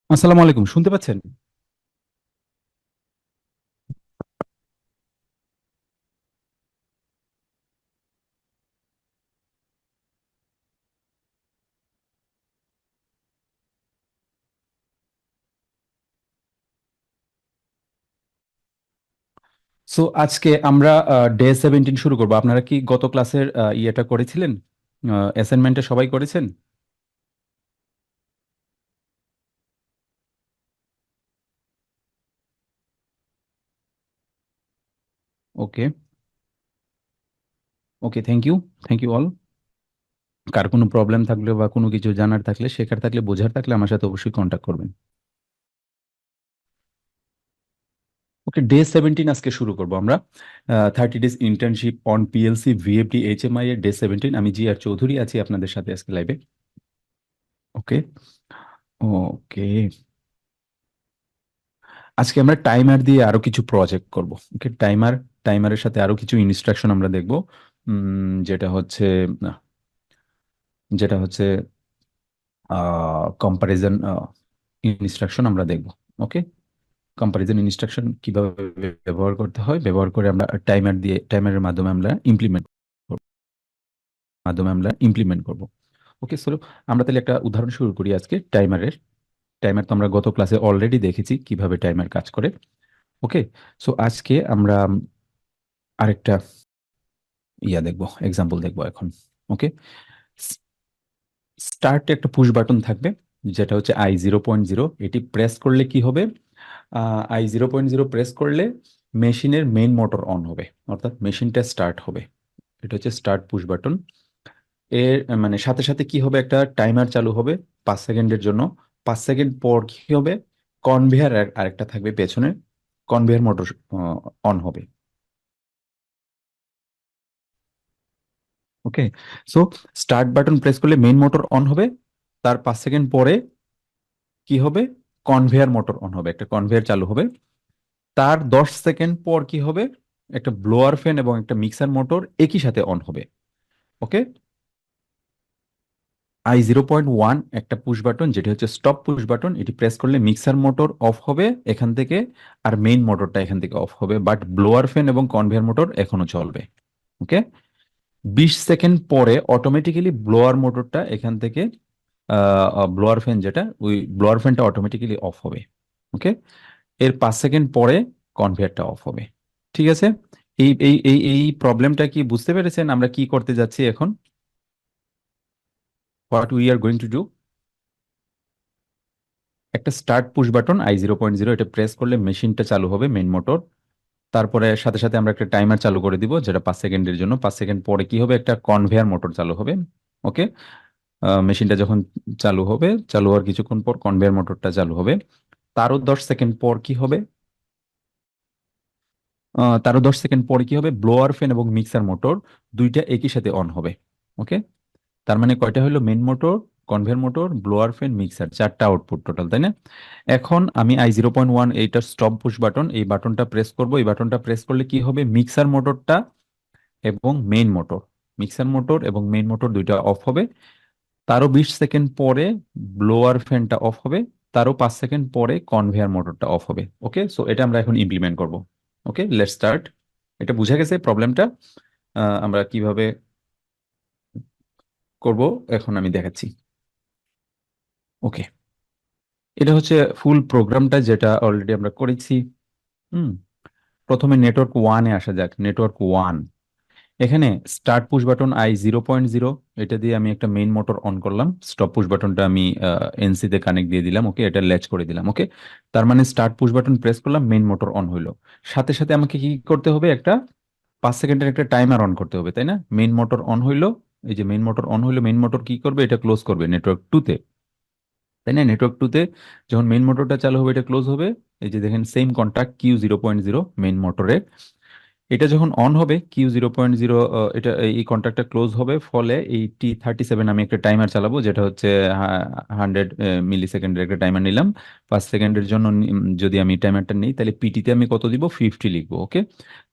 আসসালামু আলাইকুম, শুনতে পাচ্ছেন? সো আজকে আমরা ডে 17 শুরু করব। আপনারা কি গত ক্লাসের ইয়েটা করেছিলেন? অ্যাসাইনমেন্টটা সবাই করেছেন? Okay. Okay, thank you. Thank you all. কার কোনো প্রবলেম থাকলে বা কোনো কিছু জানার থাকলে, শেখার থাকলে, বোঝার থাকলে আমার সাথে অবশ্যই কন্ট্যাক্ট করবেন। ওকে, ডে 17 আজকে শুরু করব আমরা। 30 days internship on PLC VFD HMI এর ডে 17। আমি জি আর চৌধুরী আছি আপনাদের সাথে আজকে লাইভে। ওকে। ওকে। আজকে আমরা টাইমার দিয়ে আরো কিছু প্রজেক্ট করব। ওকে, টাইমারের সাথে আরো কিছু ইনস্ট্রাকশন আমরা দেখব। যেটা হচ্ছে যেটা হচ্ছে কম্পারিজন ইনস্ট্রাকশন আমরা দেখব। ওকে, কম্পারিজন ইনস্ট্রাকশন কিভাবে ব্যবহার করতে হয়, ব্যবহার করে আমরা টাইমারের মাধ্যমে আমরা ইমপ্লিমেন্ট করব। ওকে, সো আমরা তাহলে একটা উদাহরণ শুরু করি আজকে টাইমারের। টাইমার তো আমরা গত ক্লাসে অলরেডি দেখেছি কিভাবে টাইমার কাজ করে। ওকে, সো আজকে আমরা আরেকটা দেখবো, এক্সাম্পল দেখবো এখন। ওকে, স্টার্টে একটা পুশ বাটন থাকবে, যেটা হচ্ছে I0.0। এটি প্রেস করলে কি হবে? I0.0 প্রেস করলে মেশিনের মেইন মোটর অন হবে, অর্থাৎ মেশিনটা স্টার্ট হবে। এটা হচ্ছে স্টার্ট পুশ বাটন। এর মানে সাথে সাথে কি হবে, একটা টাইমার চালু হবে 5 সেকেন্ডের জন্য। 5 সেকেন্ড পর কি হবে, কনভেয়ার আরেকটা থাকবে পেছনে, কনভেয়ার মোটর অন হবে। ওকে, সো স্টার্ট বাটন প্রেস করলে মেইন মোটর অন হবে, তার 5 সেকেন্ড পরে কি হবে, কনভেয়ার মোটর অন হবে, একটা কনভেয়ার চালু হবে। তার 10 সেকেন্ড পর কি হবে, একটা ব্লোয়ার ফ্যান এবং একটা মিক্সার মোটর একই সাথে অন হবে। ওকে, I0.1 একটা পুশ বাটন, যেটি হচ্ছে স্টপ পুশ বাটন। এটি প্রেস করলে মিক্সার মোটর অফ হবে এখান থেকে, আর মেইন মোটরটা এখান থেকে অফ হবে, বাট ব্লোয়ার ফ্যান এবং কনভেয়ার মোটর এখনো চলবে। ওকে, 20 সেকেন্ড পরে অটোমেটিক্যালি ব্লোয়ার মোটরটা এখান থেকে, ব্লোয়ার ফ্যান যেটা, ওই ব্লোয়ার ফ্যানটা অটোমেটিক্যালি অফ হবে। ওকে, এর 5 সেকেন্ড পরে কনভেয়ারটা অফ হবে। ঠিক আছে, এই প্রবলেমটা কি বুঝতে পেরেছেন আমরা কি করতে যাচ্ছি এখন? What we are going to do, একটা স্টার্ট পুশ বাটন I0.0, এটা প্রেস করলে মেশিনটা চালু হবে, মেইন মোটর। তারপরে সাথে সাথে আমরা একটা টাইমার চালু করে দিব, যেটা 5 সেকেন্ডের জন্য। 5 সেকেন্ড পরে কি হবে, একটা কনভেয়ার মোটর চালু হবে। ওকে, মেশিনটা যখন চালু হবে, চালু হওয়ার কিছুক্ষণ পর কনভেয়ার মোটরটা চালু হবে। তারও 10 সেকেন্ড পর কি হবে, ব্লোয়ার ফ্যান এবং মিক্সার মোটর দুইটা একই সাথে অন হবে। ওকে, তার মানে কয়টা হলো, main motor, conveyor motor, blower fan, mixer, চারটা আউটপুট টোটাল, তাই না? এখন আমি I0.1, এইটা স্টপ পুশ বাটন, এই বাটনটা প্রেস করব। এই বাটনটা প্রেস করলে কি হবে, মিক্সার মোটরটা এবং মেইন মোটর, মিক্সার মোটর এবং মেইন মোটর দুইটা অফ হবে। তারও 20 সেকেন্ড পরে ব্লোয়ার ফ্যানটা অফ হবে। তারও 5 সেকেন্ড পরে কনভেয়ার মোটরটা অফ হবে। ওকে, সো এটা আমরা এখন ইমপ্লিমেন্ট করব। ওকে, লেটস স্টার্ট। এটা বুঝা গেছে প্রবলেমটা? আমরা কিভাবে করব এখন আমি দেখাচ্ছি। ওকে, এটা হচ্ছে ফুল প্রোগ্রামটা, যেটা অলরেডি আমরা করেছি। হুম, প্রথমে নেটওয়ার্ক 1-এ আসা যাক। নেটওয়ার্ক 1, এখানে স্টার্ট পুশ বাটন I0.0, এটা দিয়ে আমি একটা মেইন মোটর অন করলাম। স্টপ পুশ বাটনটা আমি এনসি তে কানেক্ট দিয়ে দিলাম। ওকে, এটা ল্যাচ করে দিলাম। ওকে, তার মানে স্টার্ট পুশ বাটন প্রেস করলাম, মেইন মোটর অন হইলো। সাথে সাথে আমাকে কি করতে হবে, একটা 5 সেকেন্ডের একটা টাইমার অন করতে হবে, তাই না? মেইন মোটর অন হইলো, এই যে মেইন মোটর অন হইলো, মেইন মোটর কি করবে, এটা ক্লোজ করবে নেটওয়ার্ক 2-তে, তাই না? নেটওয়ার্ক 2-তে যখন মেইন মোটরটা চালু হবে, এটা ক্লোজ হবে। এই যে দেখেন, সেম কন্ট্যাক্ট Q0.0 মেইন মোটরে। এটা যখন অন হবে Q0.0, এটা এই কন্ট্যাক্টটা ক্লোজ হবে, ফলে এই T37 আমি একটা টাইমার চালাবো, যেটা হচ্ছে 100 মিলি সেকেন্ডের একটা টাইমার নিলাম। 5 সেকেন্ডের জন্য যদি আমি টাইমারটা নিই, তাহলে পিটিতে আমি কত দিব, 50 লিখবো। ওকে,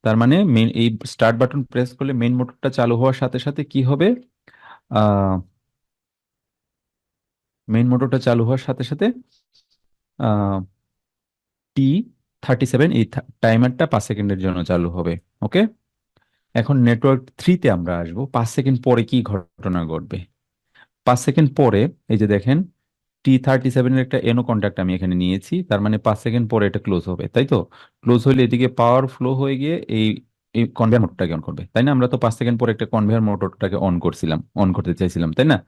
তার মানে মেইন এই স্টার্ট বাটন প্রেস করলে মেইন মোটরটা চালু হওয়ার সাথে সাথে কি হবে, আহ মেইন মোটরটা চালু হওয়ার সাথে সাথে T37, এই টাইমারটা 5 সেকেন্ডের জন্য চালু হবে। ওকে, এখন নেটওয়ার্ক থ্রিতে আমরা আসবো। 5 সেকেন্ড পরে কি ঘটনা ঘটবে? 5 সেকেন্ড পরে এই যে দেখেন, T37-এর একটা এনো কন্ট্যাক্ট আমি এখানে নিয়েছি, তার মানে 5 সেকেন্ড পরে এটা ক্লোজ হবে, তাই তো? ক্লোজ হলে এদিকে পাওয়ার ফ্লো হয়ে গিয়ে এই এই কনভেয়ার মোটরটাকে অন করবে, তাই না? আমরা তো 5 সেকেন্ড পরে একটা কনভেয়ার মোটরটাকে অন করছিলাম, অন করতে চাইছিলাম, তাই না?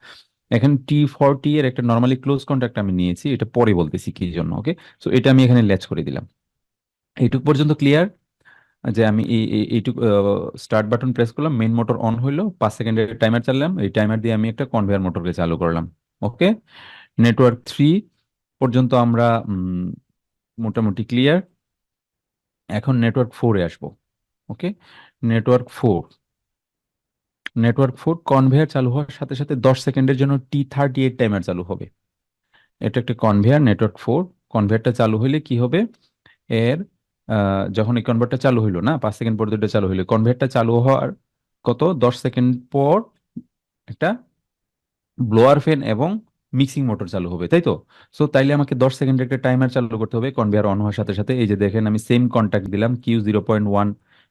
এখন T40 এর একটা নর্মালি ক্লোজ কন্ট্যাক্ট আমি নিয়েছি, এটা পরে বলতেছি কি জন্য। ওকে, সো এটা আমি এখানে ল্যাচ করে দিলাম। এইটুক পর্যন্ত ক্লিয়ার? যে আমি এইটুকু স্টার্ট বাটন প্রেস করলাম, মেইন মোটর অন হইলো, 5 সেকেন্ডের টাইমার চাললাম, এই টাইমার দিয়ে আমি একটা কনভেয়ার মোটরকে চালু করলাম। ওকে, নেটওয়ার্ক থ্রি পর্যন্ত আমরা মোটামুটি ক্লিয়ার। এখন নেটওয়ার্ক ফোরে আসবো। ওকে, নেটওয়ার্ক ফোর কনভেয়ার চালু হওয়ার সাথে সাথে 10 সেকেন্ডের জন্য T38 টাইমার চালু হবে। এটা একটা কনভেয়ার, নেটওয়ার্ক 4। কনভেয়ারটা চালু হইলে কি হবে? এর যখন এই কনভার্টটা চালু হইলো না, 5 সেকেন্ড পর দুটো চালু হইলো, কনভার্টটা চালু হওয়ার কত 10 সেকেন্ড পর একটা ব্লোয়ার ফ্যান এবং মিক্সিং মোটর চালু হবে, তাই তো? সো তাইলে আমাকে 10 সেকেন্ডের একটা টাইমার চালু করতে হবে কনভেয়ার অন হওয়ার সাথে সাথে। এই যে দেখেন, আমি সেম কন্ট্যাক্ট দিলাম Q0.1,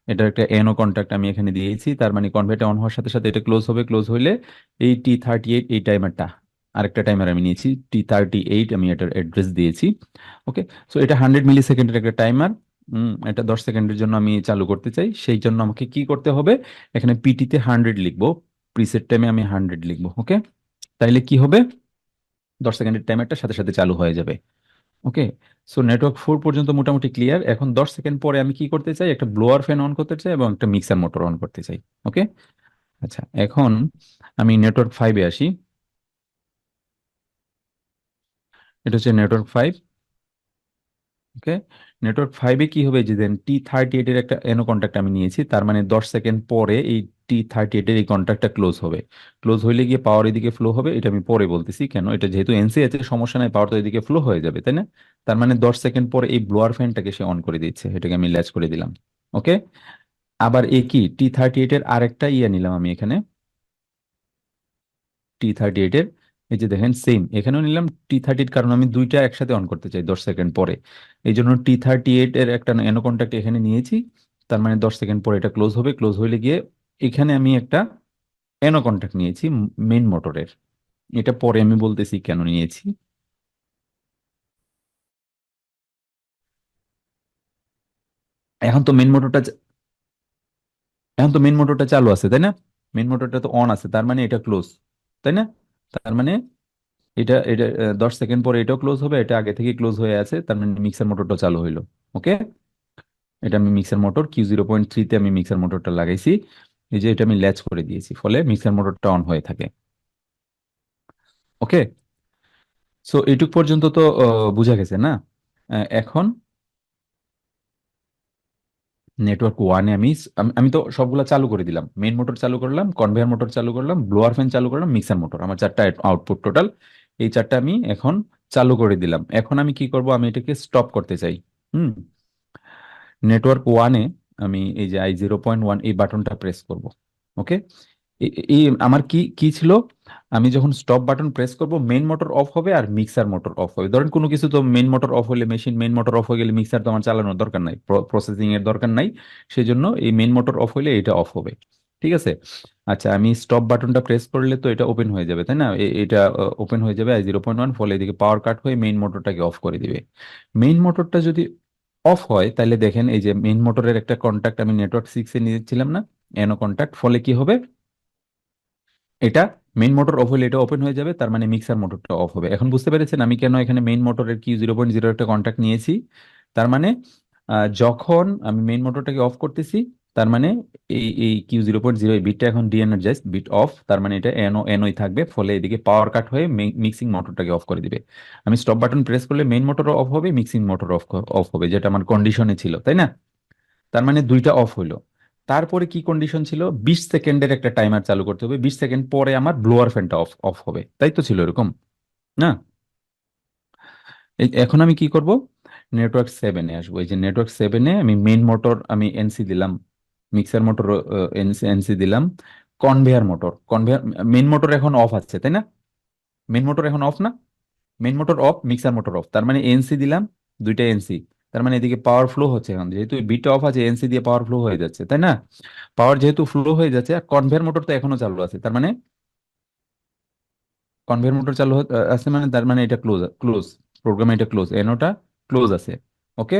এটার একটা এনও কন্ট্যাক্ট আমি এখানে দিয়েছি, তার মানে কনভেয়ারটা অন হওয়ার সাথে সাথে এটা ক্লোজ হবে। ক্লোজ হইলে এই T38, এই টাইমারটা, আরেকটা টাইমার আমি নিয়েছি T38, আমি এটার অ্যাড্রেস দিয়েছি। ওকে, সো এটা 100 মিলি সেকেন্ডের একটা টাইমার। এটা 10 সেকেন্ডের জন্য আমি চালু করতে চাই, সেই জন্য আমাকে কি করতে হবে? এখানে পিটিতে 100 লিখবো, প্রিসেট টাইমে আমি 100 লিখবো। ওকে, তাইলে কি হবে? 10 সেকেন্ডের টাইমারটা সাথে সাথে চালু হয়ে যাবে। ওকে, সো নেটওয়ার্ক 4 পর্যন্ত মোটামুটি ক্লিয়ার। এখন 10 সেকেন্ড পরে আমি কি করতে চাই? একটা ব্লোয়ার ফ্যান অন করতে চাই এবং একটা মিক্সার মোটর অন করতে চাই। ওকে, আচ্ছা, এখন আমি নেটওয়ার্ক 5-এ আসি। এটা হচ্ছে নেটওয়ার্ক 5। ওকে, নেটওয়ার্ক 5-এ কি হবে? যে দেন T38 এর একটা এনো কন্ট্যাক্ট আমি নিয়েছি, তার মানে 10 সেকেন্ড পরে এই T38 এর এই কন্ট্যাক্টটা ক্লোজ হবে। ক্লোজ হইলে গিয়ে পাওয়ার এদিকে ফ্লো হবে, এটা আমি পরে বলতেছি কেন। এটা যেহেতু এনসি আছে, সমস্যা নাই, পাওয়ার তো এদিকে ফ্লো হয়ে যাবে, তাই না? তার মানে 10 সেকেন্ড পরে এই ব্লোয়ার ফ্যানটাকে সে অন করে দিচ্ছে, এটাকে আমি ল্যাচ করে দিলাম। ওকে, আবার কি T38 এর আরেকটা ইয়ে নিলাম আমি এখানে, T38 এর, এই যে দেখেন সেম এখানেও নিলাম T30, কারণ আমি দুইটা একসাথে অন করতে চাই 10 সেকেন্ড পরে। এই জন্য T38 এর একটা এনো কন্ট্যাক্ট এখানে নিয়েছি, তার মানে 10 সেকেন্ড পরে এটা ক্লোজ হবে। ক্লোজ হইলে গিয়ে এখানে আমি একটা এনো কন্ট্যাক্ট নিয়েছি মেইন মোটরের, এটা পরে আমি বলতেছি কেন নিয়েছি। এখন তো মেইন মোটরটা, এখন তো মেইন মোটরটা চালু আছে, তাই না? মেইন মোটরটা তো অন আছে, তার মানে এটা ক্লোজ, তাই না? তার মানে এটা এটা 10 সেকেন্ড পরে এটাও ক্লোজ হবে, এটা আগে থেকে ক্লোজ হয়ে আছে, তার মানে মিক্সার মোটরটা চালু হইলো। ওকে, এটা আমি মিক্সার মোটর Q0.3-তে আমি মিক্সার মোটরটা লাগাইছি, এই যে এটা আমি ল্যাচ করে দিয়েছি, ফলে মিক্সার মোটরটা অন হয়ে থাকে। ওকে, সো এইটুক পর্যন্ত তো বুঝা গেছে না? এখন নেটওয়ার্ক 1-এ আমি তো সবগুলা চালু করে দিলাম, মেইন মোটর চালু করলাম, কনভেয়ার মোটর চালু করলাম, ব্লোয়ার ফ্যান চালু করলাম, মিক্সার মোটর, আমার চারটা আউটপুট টোটাল। এই চারটা আমি এখন চালু করে দিলাম। এখন আমি কি করব? আমি এটাকে স্টপ করতে চাই। হুম, নেটওয়ার্ক 1-এ আমি এই যে I0.1 এই বাটনটা প্রেস করব। ওকে, এই আমার কি কি ছিল? আমি যখন স্টপ বাটন প্রেস করব, মেইন মোটর অফ হবে আর মিক্সার মোটর অফ হবে। ধরেন কোনো কিছু তো মেইন মোটর অফ হলে, মেশিন মেইন মোটর অফ হয়ে গেলে মিক্সার তো আমার চালানোর দরকার নাই, প্রসেসিং এর দরকার নাই, সেই জন্য এই মেইন মোটর অফ হলে এটা অফ হবে। ঠিক আছে, আচ্ছা, আমি স্টপ বাটনটা প্রেস করলে তো এটা ওপেন হয়ে যাবে, তাই না? এটা ওপেন হয়ে যাবে I0.1, ফলে এদিকে পাওয়ার কাট হয়ে মেইন মোটরটাকে অফ করে দিবে। মেইন মোটরটা যদি অফ হয়, তাহলে দেখেন এই যে মেইন মোটরের একটা কন্ট্যাক্ট আমি নেটওয়ার্ক 6-এ নিয়েছিলাম না, এনো কন্ট্যাক্ট, ফলে কি হবে? এটা মেইন মোটর অফ হলে এটা ওপেন হয়ে যাবে, তার মানে মিক্সার মোটরটা অফ হবে। এখন বুঝতে পেরেছেন আমি কেন এখানে মেইন মোটরের Q0.0 একটা কন্ট্যাক্ট নিয়েছি? তার মানে যখন আমি মেইন মোটরটাকে অফ করতেছি, তার মানে এই Q0.0 এই বিটটা এখন ডিএনার্জাইজ বিট অফ, তার মানে এটা এনওই থাকবে, ফলে এদিকে পাওয়ার কাট হয়ে মিক্সিং মোটরটাকে অফ করে দিবে। আমি স্টপ বাটন প্রেস করলে মেইন মোটর অফ হবে, মিক্সিং মোটর অফ অফ হবে, যেটা আমার কন্ডিশনে ছিল, তাই না? তার মানে দুইটা অফ হইলো। তারপরে কি কন্ডিশন ছিল? 20 সেকেন্ডের একটা টাইমার চালু করতে হবে, 20 সেকেন্ড পরে আমার ব্লোয়ার ফ্যানটা অফ অফ হবে, তাই তো ছিল এরকম না? এখন আমি কি করব? নেটওয়ার্ক 7-এ আসবো। এই যে নেটওয়ার্ক 7-এ আমি মেইন মোটর আমি এনসি দিলাম, মিক্সার মোটর এনসি এনসি দিলাম, কনভেয়ার মোটর, মেইন মোটর এখন অফ আছে, তাই না? মেইন মোটর এখন অফ না? Main motor of, mixer motor of, তার মানে এনসি দিলাম, দুইটা এনসি, তার মানে এদিকে পাওয়ার ফ্লো হচ্ছে, এখন যেহেতু বিটটা অফ আছে এনসি দিয়ে পাওয়ার ফ্লো হয়ে যাচ্ছে, তাই না? পাওয়ার যেহেতু ফ্লো হয়ে যাচ্ছে, আর কনভেয়ার মোটর তো এখনো চালু আছে, তার মানে কনভেয়ার মোটর চালু আছে, মানে তার মানে এটা ক্লোজ, ক্লোজ প্রোগ্রামে, এটা ক্লোজ, এনোটা ক্লোজ আছে। ওকে,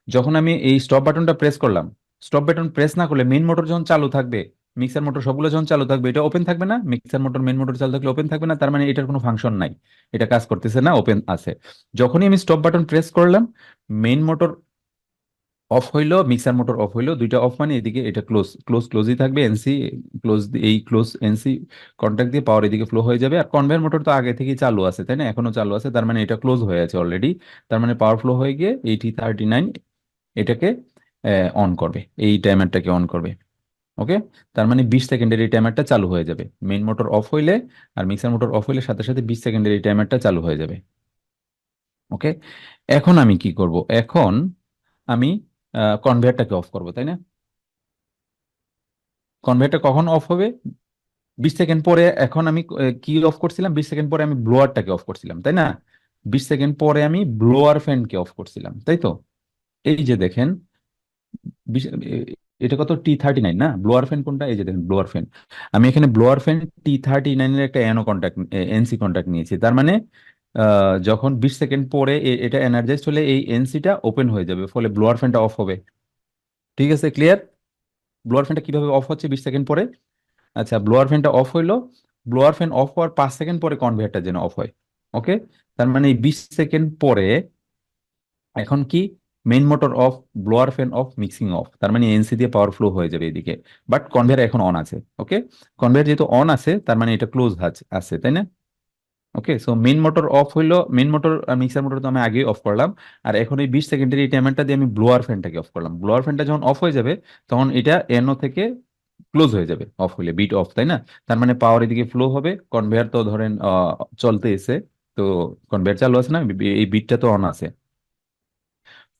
যখন আমি এই স্টপ বাটনটা প্রেস করলাম, স্টপ বাটন প্রেস না করলে মেইন মোটর যখন চালু থাকবে, মিক্সার মোটর সবগুলো যখন চালু থাকবে, এটা ওপেন থাকবে না, মিক্সার মোটর মেইন মোটর চালু থাকলে ওপেন থাকবে না, তার মানে এটার কোনো ফাংশন নাই, এটা কাজ করতেছে না, ওপেন আছে। যখনই আমি স্টপ বাটন প্রেস করলাম, মেইন মোটর অফ হইলো, মিক্সার মোটর অফ হইলো, দুইটা অফ, মানে এদিকে এটা ক্লোজ, ক্লোজ ক্লোজই থাকবে, এনসি ক্লোজ, এই ক্লোজ এনসি কন্ট্যাক্ট দিয়ে পাওয়ার এদিকে ফ্লো হয়ে যাবে। আর কনভেয়ার মোটর তো আগে থেকেই চালু আছে, তাই না, এখনো চালু আছে, তার মানে এটা ক্লোজ হয়ে আছে অলরেডি, তার মানে পাওয়ার ফ্লো হয়ে গিয়ে 8039 এটাকে অন করবে, এই টাইমারটাকে অন করবে। ওকে, তার মানে 20 সেকেন্ডের এই টাইমারটা চালু হয়ে যাবে, মেইন মোটর অফ হইলে আর মিক্সার মোটর অফ হইলে সাথে সাথে 20 সেকেন্ডের এই টাইমারটা চালু হয়ে যাবে। ওকে, এখন আমি কি করব, এখন আমি কনভেয়ারটাকে অফ করব, তাই না? কনভেয়ারটা কখন অফ হবে? 20 সেকেন্ড পরে। এখন আমি কি অফ করছিলাম? 20 সেকেন্ড পরে আমি ব্লোয়ারটাকে অফ করছিলাম, তাই না? 20 সেকেন্ড পরে আমি ব্লোয়ার ফ্যানকে অফ করছিলাম, তাই তো? এই যে দেখেন, এটা কত, T39 না? ব্লোয়ার ফ্যান কোনটা? এই যে দেখেন ব্লোয়ার ফ্যান, আমি এখানে ব্লোয়ার ফ্যান T39 এর একটা এনও কন্ট্যাক্ট, এনসি কন্ট্যাক্ট নিয়েছি, তার মানে যখন 20 সেকেন্ড পরে এটা এনার্জাইজড হলে এই এনসিটা ওপেন হয়ে যাবে, ফলে ব্লোয়ার ফ্যানটা অফ হবে। ঠিক আছে, ক্লিয়ার? ব্লোয়ার ফ্যানটা কিভাবে অফ হচ্ছে 20 সেকেন্ড পরে? আচ্ছা, ব্লোয়ার ফ্যানটা অফ হইলো, ব্লোয়ার ফ্যান অফ হওয়ার 5 সেকেন্ড পরে কনভেয়ারটা যেন অফ হয়। ওকে, তার মানে এই 20 সেকেন্ড পরে এখন কি, main motor of, blower fan of, mixing of, তার মানে এনসি দিয়ে পাওয়ার ফ্লো হয়ে যাবে এদিকে, বাট কনভেয়ার এখন অন আছে। ওকে, কনভেয়ার যেহেতু অন আছে, তার মানে এটা ক্লোজ আছে, তাই না? Okay, so main motor of হইলো, মেইন মোটর আর মিক্সার মোটর তো আমি আগেই অফ করলাম, আর এখন এই 20 সেকেন্ডের এই টাইমারটা দিয়ে আমি ব্লোয়ার ফ্যানটাকে অফ করলাম। ব্লোয়ার ফ্যানটা যখন অফ হয়ে যাবে, তখন এটা এনও থেকে ক্লোজ হয়ে যাবে, অফ হইলে, বিট অফ, তাই না? তার মানে পাওয়ার এদিকে ফ্লো হবে, কনভেয়ার তো ধরেন চলতে এসে, তো কনভেয়ার চালু আছে না, এই বিটটা তো অন আছে,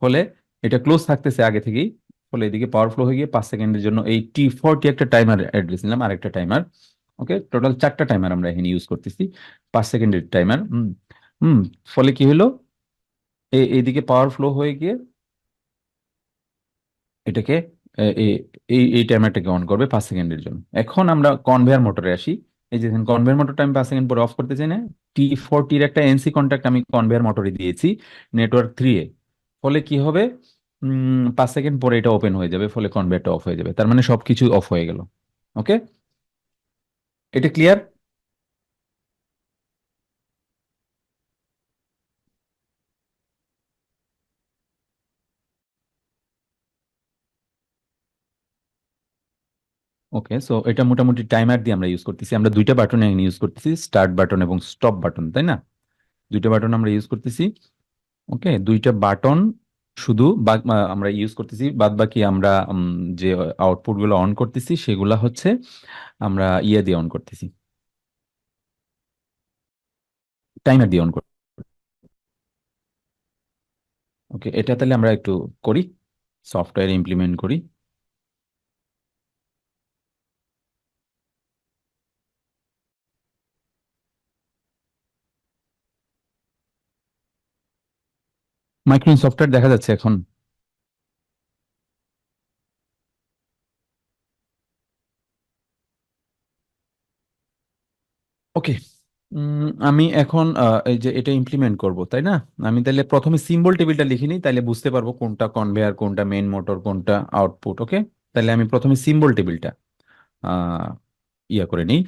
ফলে এটা ক্লোজ থাকতেছে আগে থেকেই, ফলে এদিকে পাওয়ার ফ্লো হয়ে গিয়ে 5 সেকেন্ডের জন্য এই T40 একটা টাইমার অ্যাড্রেস নিলাম, আর একটা টাইমার। ওকে, টোটাল 4টা টাইমার আমরা এখানে ইউজ করতেছি, 5 সেকেন্ডের টাইমার। হুম, হুম, ফলে কি হলো, এইদিকে পাওয়ার ফ্লো হয়ে গিয়ে এটাকে এ, এ- এই টাইমারটাকে অন করবে 5 সেকেন্ডের জন্য। এখন আমরা কনভেয়ার মোটরে আসি। এই যে কনভেয়ার মোটরটা আমি 5 সেকেন্ড পরে অফ করতে চাই না, T40 একটা এনসি কন্ট্যাক্ট আমি কনভেয়ার মোটরে দিয়েছি, নেটওয়ার্ক 3 এ। ফলে কি হবে, 5 সেকেন্ড পরে এটা ওপেন হয়ে যাবে, ফলে কনভেয়ারটা অফ হয়ে যাবে, তার মানে সবকিছু অফ হয়ে গেল। ওকে, এটা ক্লিয়ার? ওকে, সো এটা মোটামুটি টাইমার দিয়ে আমরা ইউজ করতেছি, আমরা দুইটা বাটন এখানে ইউজ করতেছি, স্টার্ট বাটন এবং স্টপ বাটন, তাই না? দুইটা বাটন আমরা ইউজ করতেছি। ওকে, দুইটা বাটন শুধু আমরা ইউজ করতেছি, বাদ বাকি আমরা যে আউটপুট গুলো অন করতেছি সেগুলা হচ্ছে আমরা ইয়ে দিয়ে অন করতেছি, টাইমার দিয়ে অন করতেছি। ওকে, এটা তাহলে আমরা একটু করি, সফটওয়্যার ইমপ্লিমেন্ট করি। মাইক্রোসফট সফটওয়্যার দেখা যাচ্ছে এখন? ওকে, আমি এখন এই যে এটা ইমপ্লিমেন্ট করব, তাই না? আমি তাহলে প্রথমে সিম্বল টেবিলটা লিখে নিই, তাহলে বুঝতে পারবো কোনটা কনভেয়ার, কোনটা মেইন মোটর, কোনটা আউটপুট। ওকে, তাহলে আমি প্রথমে সিম্বল টেবিলটা ইয়া করে নিই।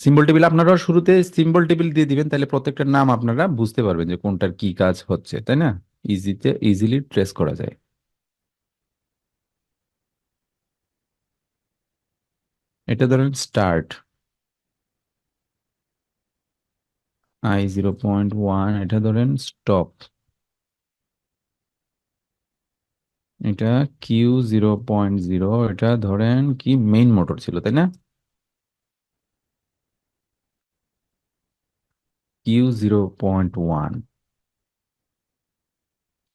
সিম্বল টেবিল আপনারা শুরুতে সিম্বল টেবিল দিয়ে দিবেন, তাহলে প্রত্যেকটার নাম আপনারা বুঝতে পারবেন যে কোনটার কি কাজ হচ্ছে, তাই না? ইজিলি ট্রেস করা যায়। এটা ধরেন স্টার্ট, I 0.1, এটা ধরেন স্টপ, এটা Q 0.0, এটা ধরেন কি মেইন মোটর ছিল, তাই না? Q 0.1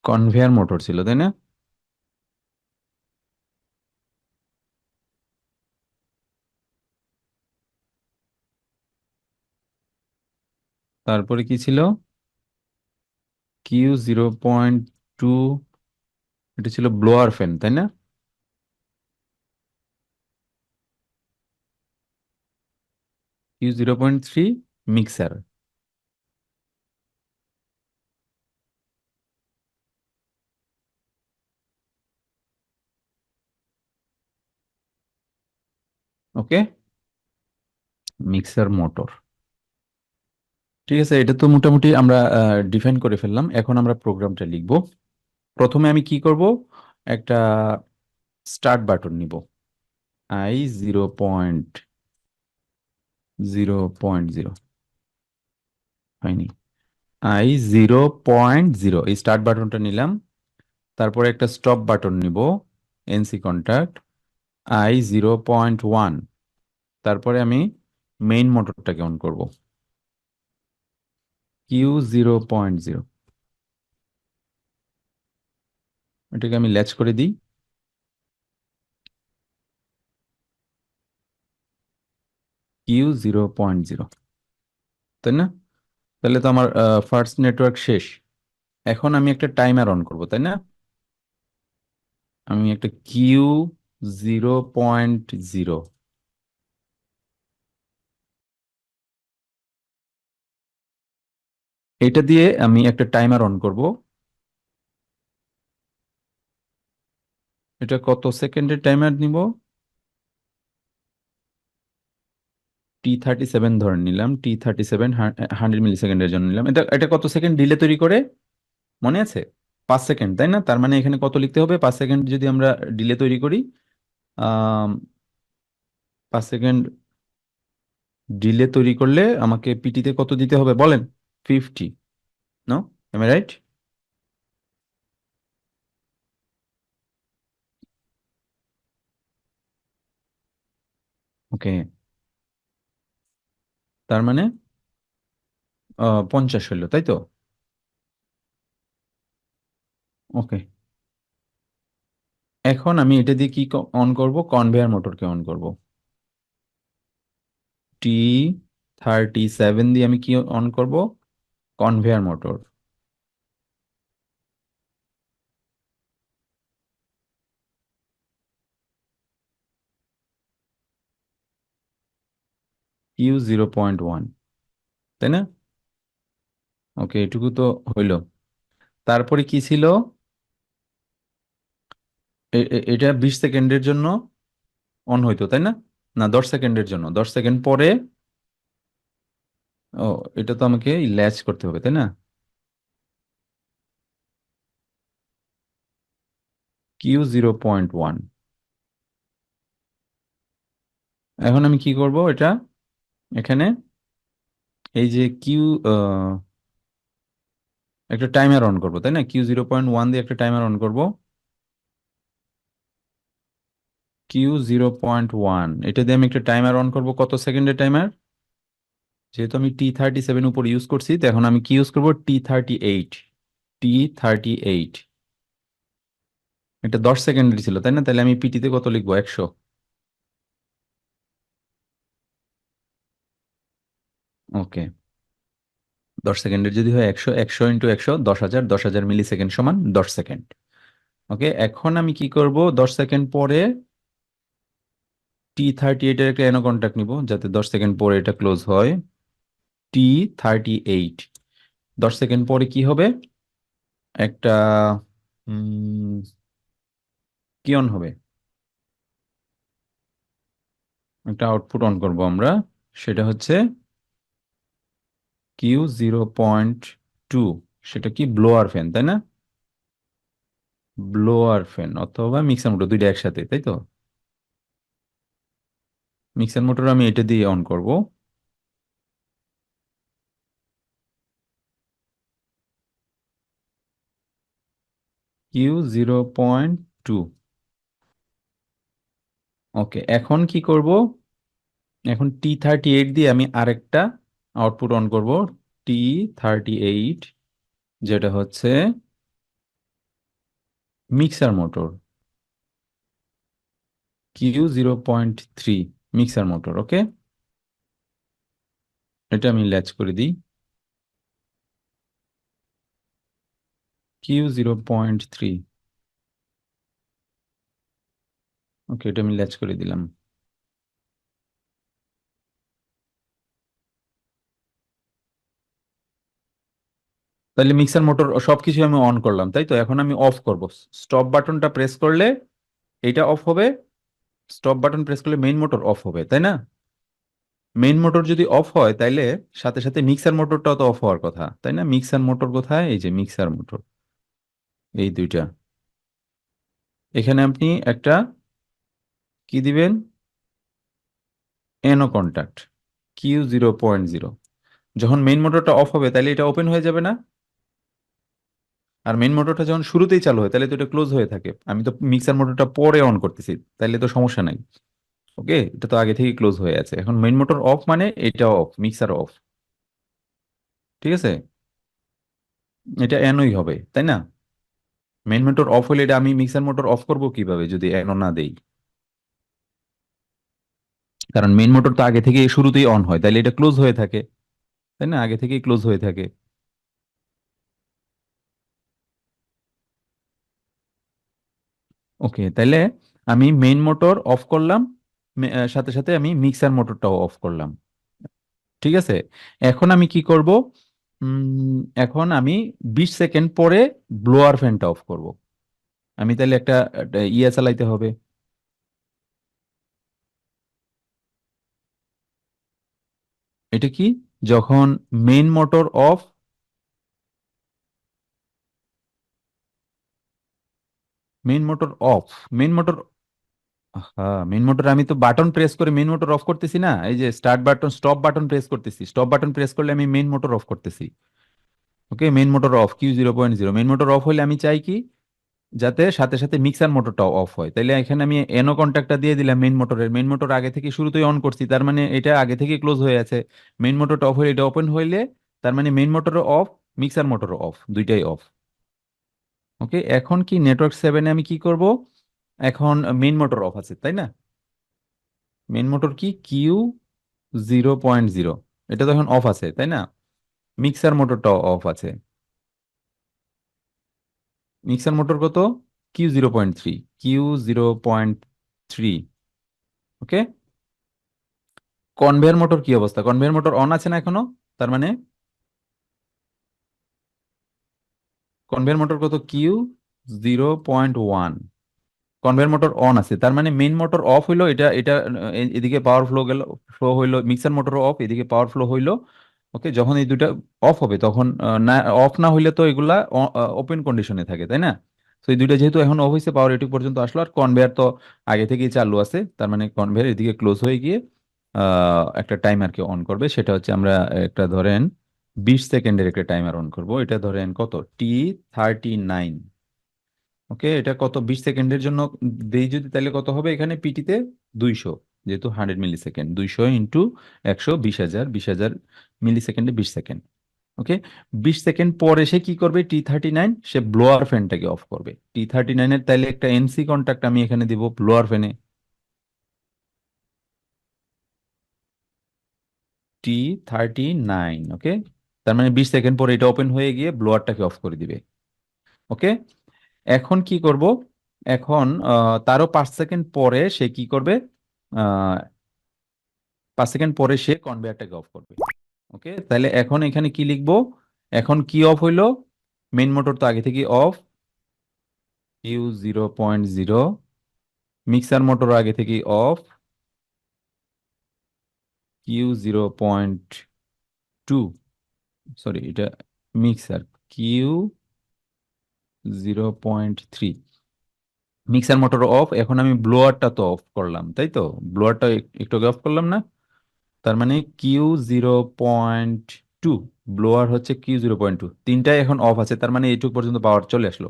কনভেয়ার মোটর ছিল, তাই না? তারপরে কি ছিল? Q0.2, এটা ছিল ব্লোয়ার ফ্যান, তাই না? Q0.3 mixer. ওকে, মিক্সার মোটর। ঠিক আছে, এটা তো মোটামুটি আমরা ডিফাইন করে ফেললাম। এখন আমরা প্রোগ্রামটা লিখব। প্রথমে আমি কি করব, একটা স্টার্ট বাটন নিব। I 0.0, হয়নি, I 0.0, এই স্টার্ট বাটনটা নিলাম। তারপরে একটা স্টপ বাটন নিব, এনসি কন্টাক্ট, I 0.1। তারপরে আমি মেইন মোটরটাকে অন করব, Q 0.0। এটাকে আমি ল্যাচ করে দিই, Q 0.0, তাই না? তাহলে তো আমার ফার্স্ট নেটওয়ার্ক শেষ। এখন আমি একটা টাইমার অন করব, তাই না? আমি একটা Q 0.0, এটা দিয়ে আমি একটা টাইমার অন করব। এটা কত সেকেন্ডের টাইমার নিব? T37 ধরে নিলাম, T37 100 মিলি সেকেন্ডের জন্য নিলাম। এটা এটা কত সেকেন্ড ডিলে তৈরি করে মনে আছে? 5 সেকেন্ড, তাই না? তার মানে এখানে কত লিখতে হবে? 5 সেকেন্ড যদি আমরা ডিলে তৈরি করি, 5 সেকেন্ড ডিলে তৈরি করলে আমাকে পিটিতে কত দিতে হবে বলেন? 50, no? Am I right? Okay, তার মানে 50 হইলো, তাই তো? ওকে, এখন আমি এটা দিয়ে কি অন করব? কনভেয়ার মোটরকে অন করব। T37 দিয়ে আমি কি অন করব? Conveyor motor. Q 0.1, তাই না? ওকে, এটুকু তো হইলো। তারপরে কি ছিল? এটা 20 সেকেন্ডের জন্য অন হইতো, তাই না? না, 10 সেকেন্ডের জন্য, 10 সেকেন্ড পরে। ও, এটা তো আমাকে ল্যাচ করতে হবে, তাই না? Q 0.1। এখন আমি কি করব এটা এখানে, এই যে কিউ, একটা টাইমার অন করব, তাই না? Q 0.1 দিয়ে একটা টাইমার অন করব। Q 0.1, এটা দিয়ে আমি একটা টাইমার অন করব। কত সেকেন্ডের টাইমার? যেহেতু আমি T37 উপর ইউজ করছি, তো এখন আমি কি ইউজ করব? T38। T38, এটা 10 সেকেন্ডের ছিল, তাই না? তাহলে আমি পিটিতে কত লিখবো? 100। ওকে, 10 সেকেন্ডের যদি হয় 100, 100 × 100, 10,000, 10,000 মিলি সেকেন্ড সমান 10 সেকেন্ড। ওকে, এখন আমি কি করব? 10 সেকেন্ড পরে T38 এর একটা এনো কন্ট্যাক্ট নিব, যাতে 10 সেকেন্ড পরে এটা ক্লোজ হয়। T38, 10 সেকেন্ড পরে কি হবে? একটা উম, কি অন হবে? একটা আউটপুট অন করব আমরা, সেটা হচ্ছে Q 0.2। সেটা কি? ব্লোয়ার ফ্যান, তাই না? ব্লোয়ার ফ্যান অথবা মিক্সার মোটর, দুইটা একসাথে, তাই তো? মিক্সার মোটর আমি এটা দিয়ে অন করব। Q 0.2। ওকে, এখন কি করব? এখন T38 দিয়ে আমি আরেকটা আউটপুট অন করব, T38, যেটা হচ্ছে mixer motor. Q 0.3 mixer motor. Okay, এটা আমি ল্যাচ করে দিই। Q0.3। ওকে, এটা আমি ল্যাচ করে দিলাম। তাহলে মিক্সার মোটর সবকিছু আমি অন করলাম, তাই তো? এখন আমি অফ করব। স্টপ বাটনটা প্রেস করলে এটা অফ হবে, স্টপ বাটন প্রেস করলে মেইন মোটর অফ হবে, তাই না? মেইন মোটর যদি অফ হয় তাইলে সাথে সাথে মিক্সার মোটরটাও তো অফ হওয়ার কথা, তাই না? মিক্সার মোটর কোথায়? এই যে মিক্সার মোটর, এই দুইটা। এখানে আপনি একটা কি দিবেন? এনো কন্টাক্ট, Q0.0। যখন মেইন মোটরটা অফ হবে তাহলে এটা ওপেন হয়ে যাবে না? আর মেইন মোটরটা যখন শুরুতেই চালু হয় তাহলে তো এটা ক্লোজ হয়ে থাকে। আমি তো মিক্সার মোটরটা পরে অন করতেছি, তাহলে তো সমস্যা নাই। ওকে, এটা তো আগে থেকে ক্লোজ হয়ে আছে। এখন মেইন মোটর অফ মানে এটা অফ, মিক্সার অফ। ঠিক আছে, এটা এনই হবে, তাই না? মেইন মোটর অফ হলে এটা আমি মিক্সার মোটর অফ করব কিভাবে যদি এনো না দেই? কারণ মেইন মোটর তো আগে থেকে শুরুতেই অন হয়, তাহলে এটা ক্লোজ হয়ে থাকে, তাই না? আগে থেকেই ক্লোজ হয়ে থাকে। ওকে, তাহলে আমি মেইন মোটর অফ করলাম, সাথে সাথে আমি মিক্সার মোটরটাও অফ করলাম। ঠিক আছে, এখন আমি কি করব? এখন আমি 20 সেকেন্ড পরে ব্লোয়ার ফ্যানটা অফ করব। আমি তাহলে একটা ইয়ে চালাইতে হবে। এটা কি? যখন main motor off, main motor off, main motor, হ্যাঁ মেইন মোটর আমি তো বাটন প্রেস করে মেইন মোটর অফ করতেছি না। এই যে start button, stop button press করতেছি, স্টপ বাটন প্রেস করলে আমি মেইন মোটর অফ করতেছি। Okay, main motor off, Q0.0। Main motor off হলে আমি চাই কি? যাতে সাথে সাথে মিক্সার মোটরটাও অফ হয়। তাইলে এখানে আমি এনো কন্ট্যাক্টটা দিয়ে দিলাম মেইন মোটরের। মেইন মোটর আগে থেকে শুরুতেই অন করছি, তার মানে এটা আগে থেকে ক্লোজ হয়ে আছে। মেইন মোটরটা অফ হলে এটা ওপেন হইলে তার মানে মেইন মোটরও অফ, মিক্সার মোটরও অফ, দুইটাই অফ। ওকে, এখন কি নেটওয়ার্ক 7-এ আমি কি করব? এখন মেইন মোটর অফ আছে, তাই না? মেইন মোটর কি? Q0.0, এটা তো এখন অফ আছে, তাই না? মিক্সার মোটরটাও অফ আছে। মিক্সার মোটর কত? Q0.3, Q0.3। ওকে, কনভেয়ার মোটর কি অবস্থা? কনভেয়ার মোটর অন আছে না এখনো? তার মানে কনভেয়ার মোটর কত? Q0.1। কনভেয়ার মোটর অন আছে, তার মানে মেইন মোটর অফ হইলো, এটা এটা এদিকে পাওয়ার ফ্লো গেল, ফ্লো হইলো, মিক্সার মোটর অফ, এদিকে পাওয়ার ফ্লো হইলো। ওকে, যখন এই দুটা অফ হবে তখন না, অফ না হইলে তো এগুলা ওপেন কন্ডিশনে থাকে, তাই না? তো এই দুইটা যেহেতু এখন অফ হয়েছে, পাওয়ার এটুকু পর্যন্ত আসলো, আর কনভেয়ার তো আগে থেকেই চালু আছে, তার মানে কনভেয়ার এদিকে ক্লোজ হয়ে গিয়ে একটা টাইমারকে অন করবে। সেটা হচ্ছে আমরা একটা ধরেন 20 সেকেন্ডের একটা টাইমার অন করব। এটা ধরেন কত? T39। ওকে, এটা কত 20 সেকেন্ডের জন্য দেই যদি, তাহলে কত হবে এখানে পিটিতে? 200, যেহেতু 100 মিলি সেকেন্ড, 200 × 100, 20,000, 20,000 মিলি সেকেন্ডে 20 সেকেন্ড। ওকে, 20 সেকেন্ড পরে সে কি করবে? T39 সে ব্লোয়ার ফ্যানটাকে অফ করবে। T39-এর তাইলে একটা এনসি কন্ট্যাক্ট আমি এখানে দিব ব্লোয়ার ফ্যানে, T39। ওকে, তার মানে 20 সেকেন্ড পরে এটা ওপেন হয়ে গিয়ে ব্লোয়ারটাকে অফ করে দিবে। ওকে, এখন কি করব? এখন তারও 5 সেকেন্ড পরে সে কি করবে? 5 সেকেন্ড পরে সে কনভেয়ারটাকে অফ করবে। ওকে, তাহলে এখন এখানে কি লিখবো? এখন কি অফ হইলো? মেইন মোটর তো আগে থেকে অফ, Q0.0। মিক্সার মোটর আগে থেকে অফ, Q0.2। সরি, এটা mixer, Q0.3। Mixer motor of. এখন আমি ব্লোয়ারটা তো অফ করলাম, তাই তো? ব্লোয়ারটা একটু আগে অফ করলাম না? তার মানে Q0.2, ব্লোয়ার হচ্ছে Q0.2, তিনটাই এখন অফ আছে, তার মানে এইটুকু পর্যন্ত পাওয়ার চলে আসলো।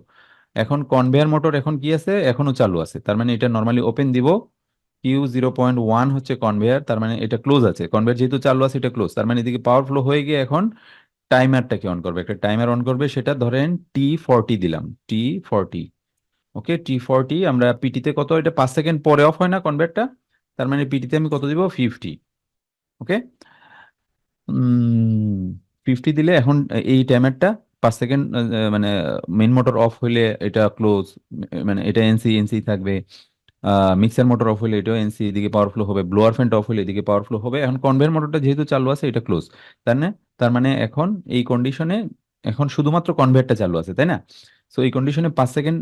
এখন কনভেয়ার মোটর এখন কি আছে? এখনো চালু আছে, তার মানে এটা নর্মালি ওপেন দিব। Q0.1 হচ্ছে কনভেয়ার, তার মানে এটা ক্লোজ আছে। কনভেয়ার যেহেতু চালু আছে এটা ক্লোজ, তার মানে এদিকে পাওয়ার ফ্লো হয়ে গিয়ে এখন টাইমারটাকে অন করবে, একটা টাইমার অন করবে। সেটা ধরেন T40 দিলাম, T40। ওকে, T40 আমরা পিটিতে কত? এটা 5 সেকেন্ড পরে অফ হয় না কনভেয়ারটা? তার মানে পিটিতে আমি কত দিব? 50। ওকে, 50 দিলে এখন এই টাইমারটা 5 সেকেন্ড, মানে মেইন মোটর অফ হইলে এটা ক্লোজ, মানে এটা এনসি এনসি থাকবে। মিক্সার মোটর অফ হলে এটাও এনসি, এদিকে পাওয়ার ফ্লো হবে। ব্লোয়ার ফ্যানটা অফ হলে এদিকে পাওয়ার ফ্লো হবে। এখন কনভেয়ার মোটরটা যেহেতু চালু আছে, এটা ক্লোজ। তার মানে তার মানে এখন এই কন্ডিশনে এখন শুধুমাত্র কনভেয়ারটা চালু আছে, তাই না? সো এই কন্ডিশনে 5 সেকেন্ড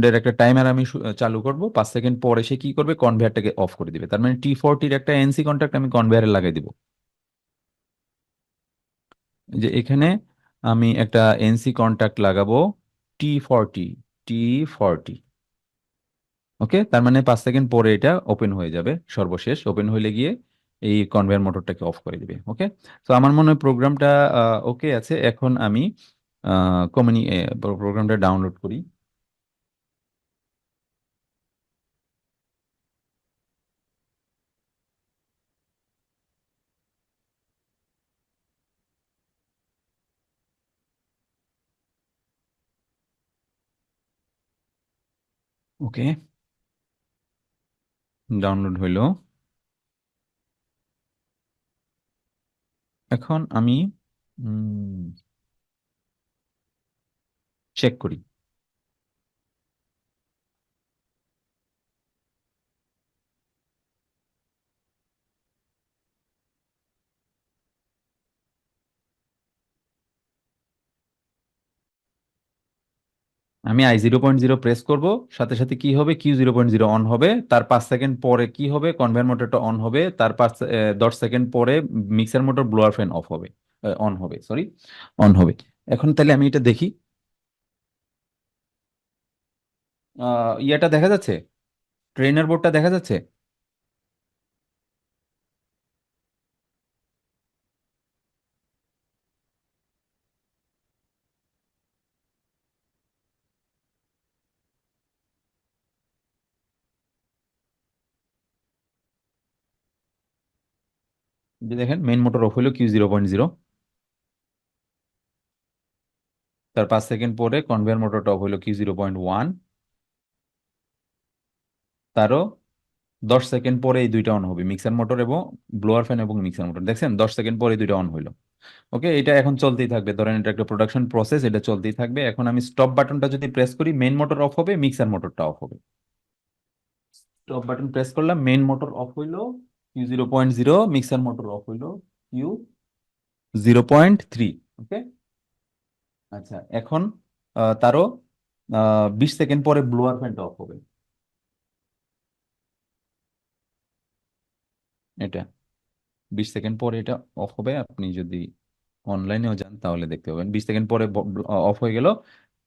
এর একটা টাইমার আমি চালু করব। 5 সেকেন্ড পরে সে কি করবে, কনভেয়ারটাকে অফ করে দিবে। তার মানে T40 একটা এনসি কন্ট্যাক্ট আমি কনভেয়ারে লাগাই দিব। যে এখানে আমি একটা এনসি কন্ট্যাক্ট লাগাবো, T40, T40। ওকে, তার মানে 5 সেকেন্ড পরে এটা ওপেন হয়ে যাবে, সর্বশেষ ওপেন হইলে গিয়ে এই কনভেয়ার মোটরটাকে অফ করে দিবে। ওকে, তো আমার মনে হয় প্রোগ্রামটা ওকে আছে। এখন আমি প্রোগ্রামটা ডাউনলোড করি। ওকে, ডাউনলোড হইলো। এখন আমি চেক করি। আমি I0.0 প্রেস করব, সাথে সাথে কি হবে, Q0.0 অন হবে। তার 5 সেকেন্ড পরে কি হবে, কনভেয়ার মোটরটা অন হবে। তার 10 সেকেন্ড পরে mixer motor blower fan of হবে, অন হবে, সরি, অন হবে। এখন তাহলে আমি এটা দেখি। ইয়েটা দেখা যাচ্ছে, ট্রেনার বোর্ডটা দেখা যাচ্ছে। যে দেখেন মেইন মোটর অফ হইলো Q0.0। তার 5 সেকেন্ড পরে কনভেয়ার মোটরটা অফ হইলো Q0.1। তারও 10 সেকেন্ড পরে এই দুইটা অন হবে, মিক্সার মোটর এবং ব্লোয়ার ফ্যান এবং মিক্সার মোটর। দেখছেন 10 সেকেন্ড পরে এই দুইটা অন হইলো। ওকে, এটা এখন চলতেই থাকবে, ধরেন এটা একটা প্রোডাকশন প্রসেস, এটা চলতেই থাকবে। এখন আমি স্টপ বাটনটা যদি প্রেস করি, মেইন মোটর অফ হবে, মিক্সার মোটরটা অফ হবে। স্টপ বাটন প্রেস করলাম, মেইন মোটর অফ হইলো Q0.0, মিক্সার মোটর অফ হইলো Q0.3। ওকে, আচ্ছা এখন তারও 20 সেকেন্ড পরে ব্লোয়ার ফ্যানটা অফ হবে। এটা 20 সেকেন্ড পরে এটা অফ হবে। আপনি যদি অনলাইনেও যান তাহলে দেখতে পাবেন 20 সেকেন্ড পরে অফ হয়ে গেল।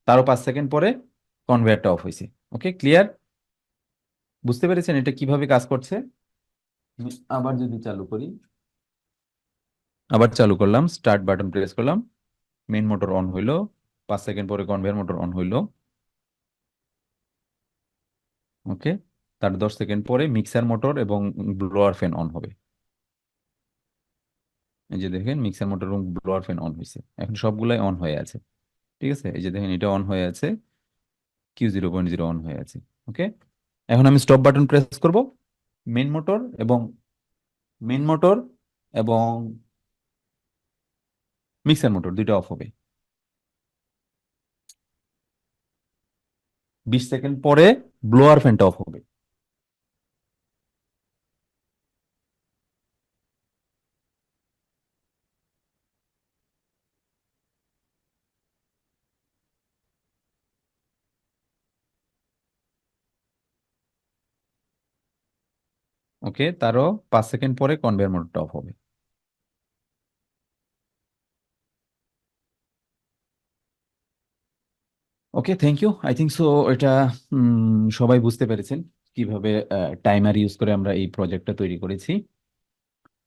তারও 5 সেকেন্ড পরে কনভেয়ারটা অফ হয়েছে। ওকে, ক্লিয়ার? বুঝতে পেরেছেন এটা কিভাবে কাজ করছে? আবার যদি চালু করি, আবার চালু করলাম, স্টার্ট বাটন প্রেস করলাম, মেইন মোটর অন হইলো। 5 সেকেন্ড পরে কনভেয়ার মোটর অন হইলো। ওকে, তার 10 সেকেন্ড পরে মিক্সার মোটর এবং ব্লোয়ার ফ্যান অন হবে। এই যে দেখেন মিক্সার মোটর এবং ব্লোয়ার ফ্যান অন হয়েছে, এখন সবগুলাই অন হয়ে আছে। ঠিক আছে, এই যে দেখেন এটা অন হয়ে আছে, Q0.0 অন হয়ে আছে। ওকে, এখন আমি স্টপ বাটন প্রেস করব, মেইন মোটর এবং মেইন মোটর এবং মিক্সার মোটর দুইটা অফ হবে। 20 সেকেন্ড পরে ব্লোয়ার ফ্যানটা অফ হবে। ওকে, তারও 5 সেকেন্ড পরে কনভেয়ার মোটরটা অফ হবে। Okay, thank you. I think so এটা সবাই বুঝতে পেরেছেন কিভাবে টাইমার ইউজ করে আমরা এই প্রজেক্টটা তৈরি করেছি।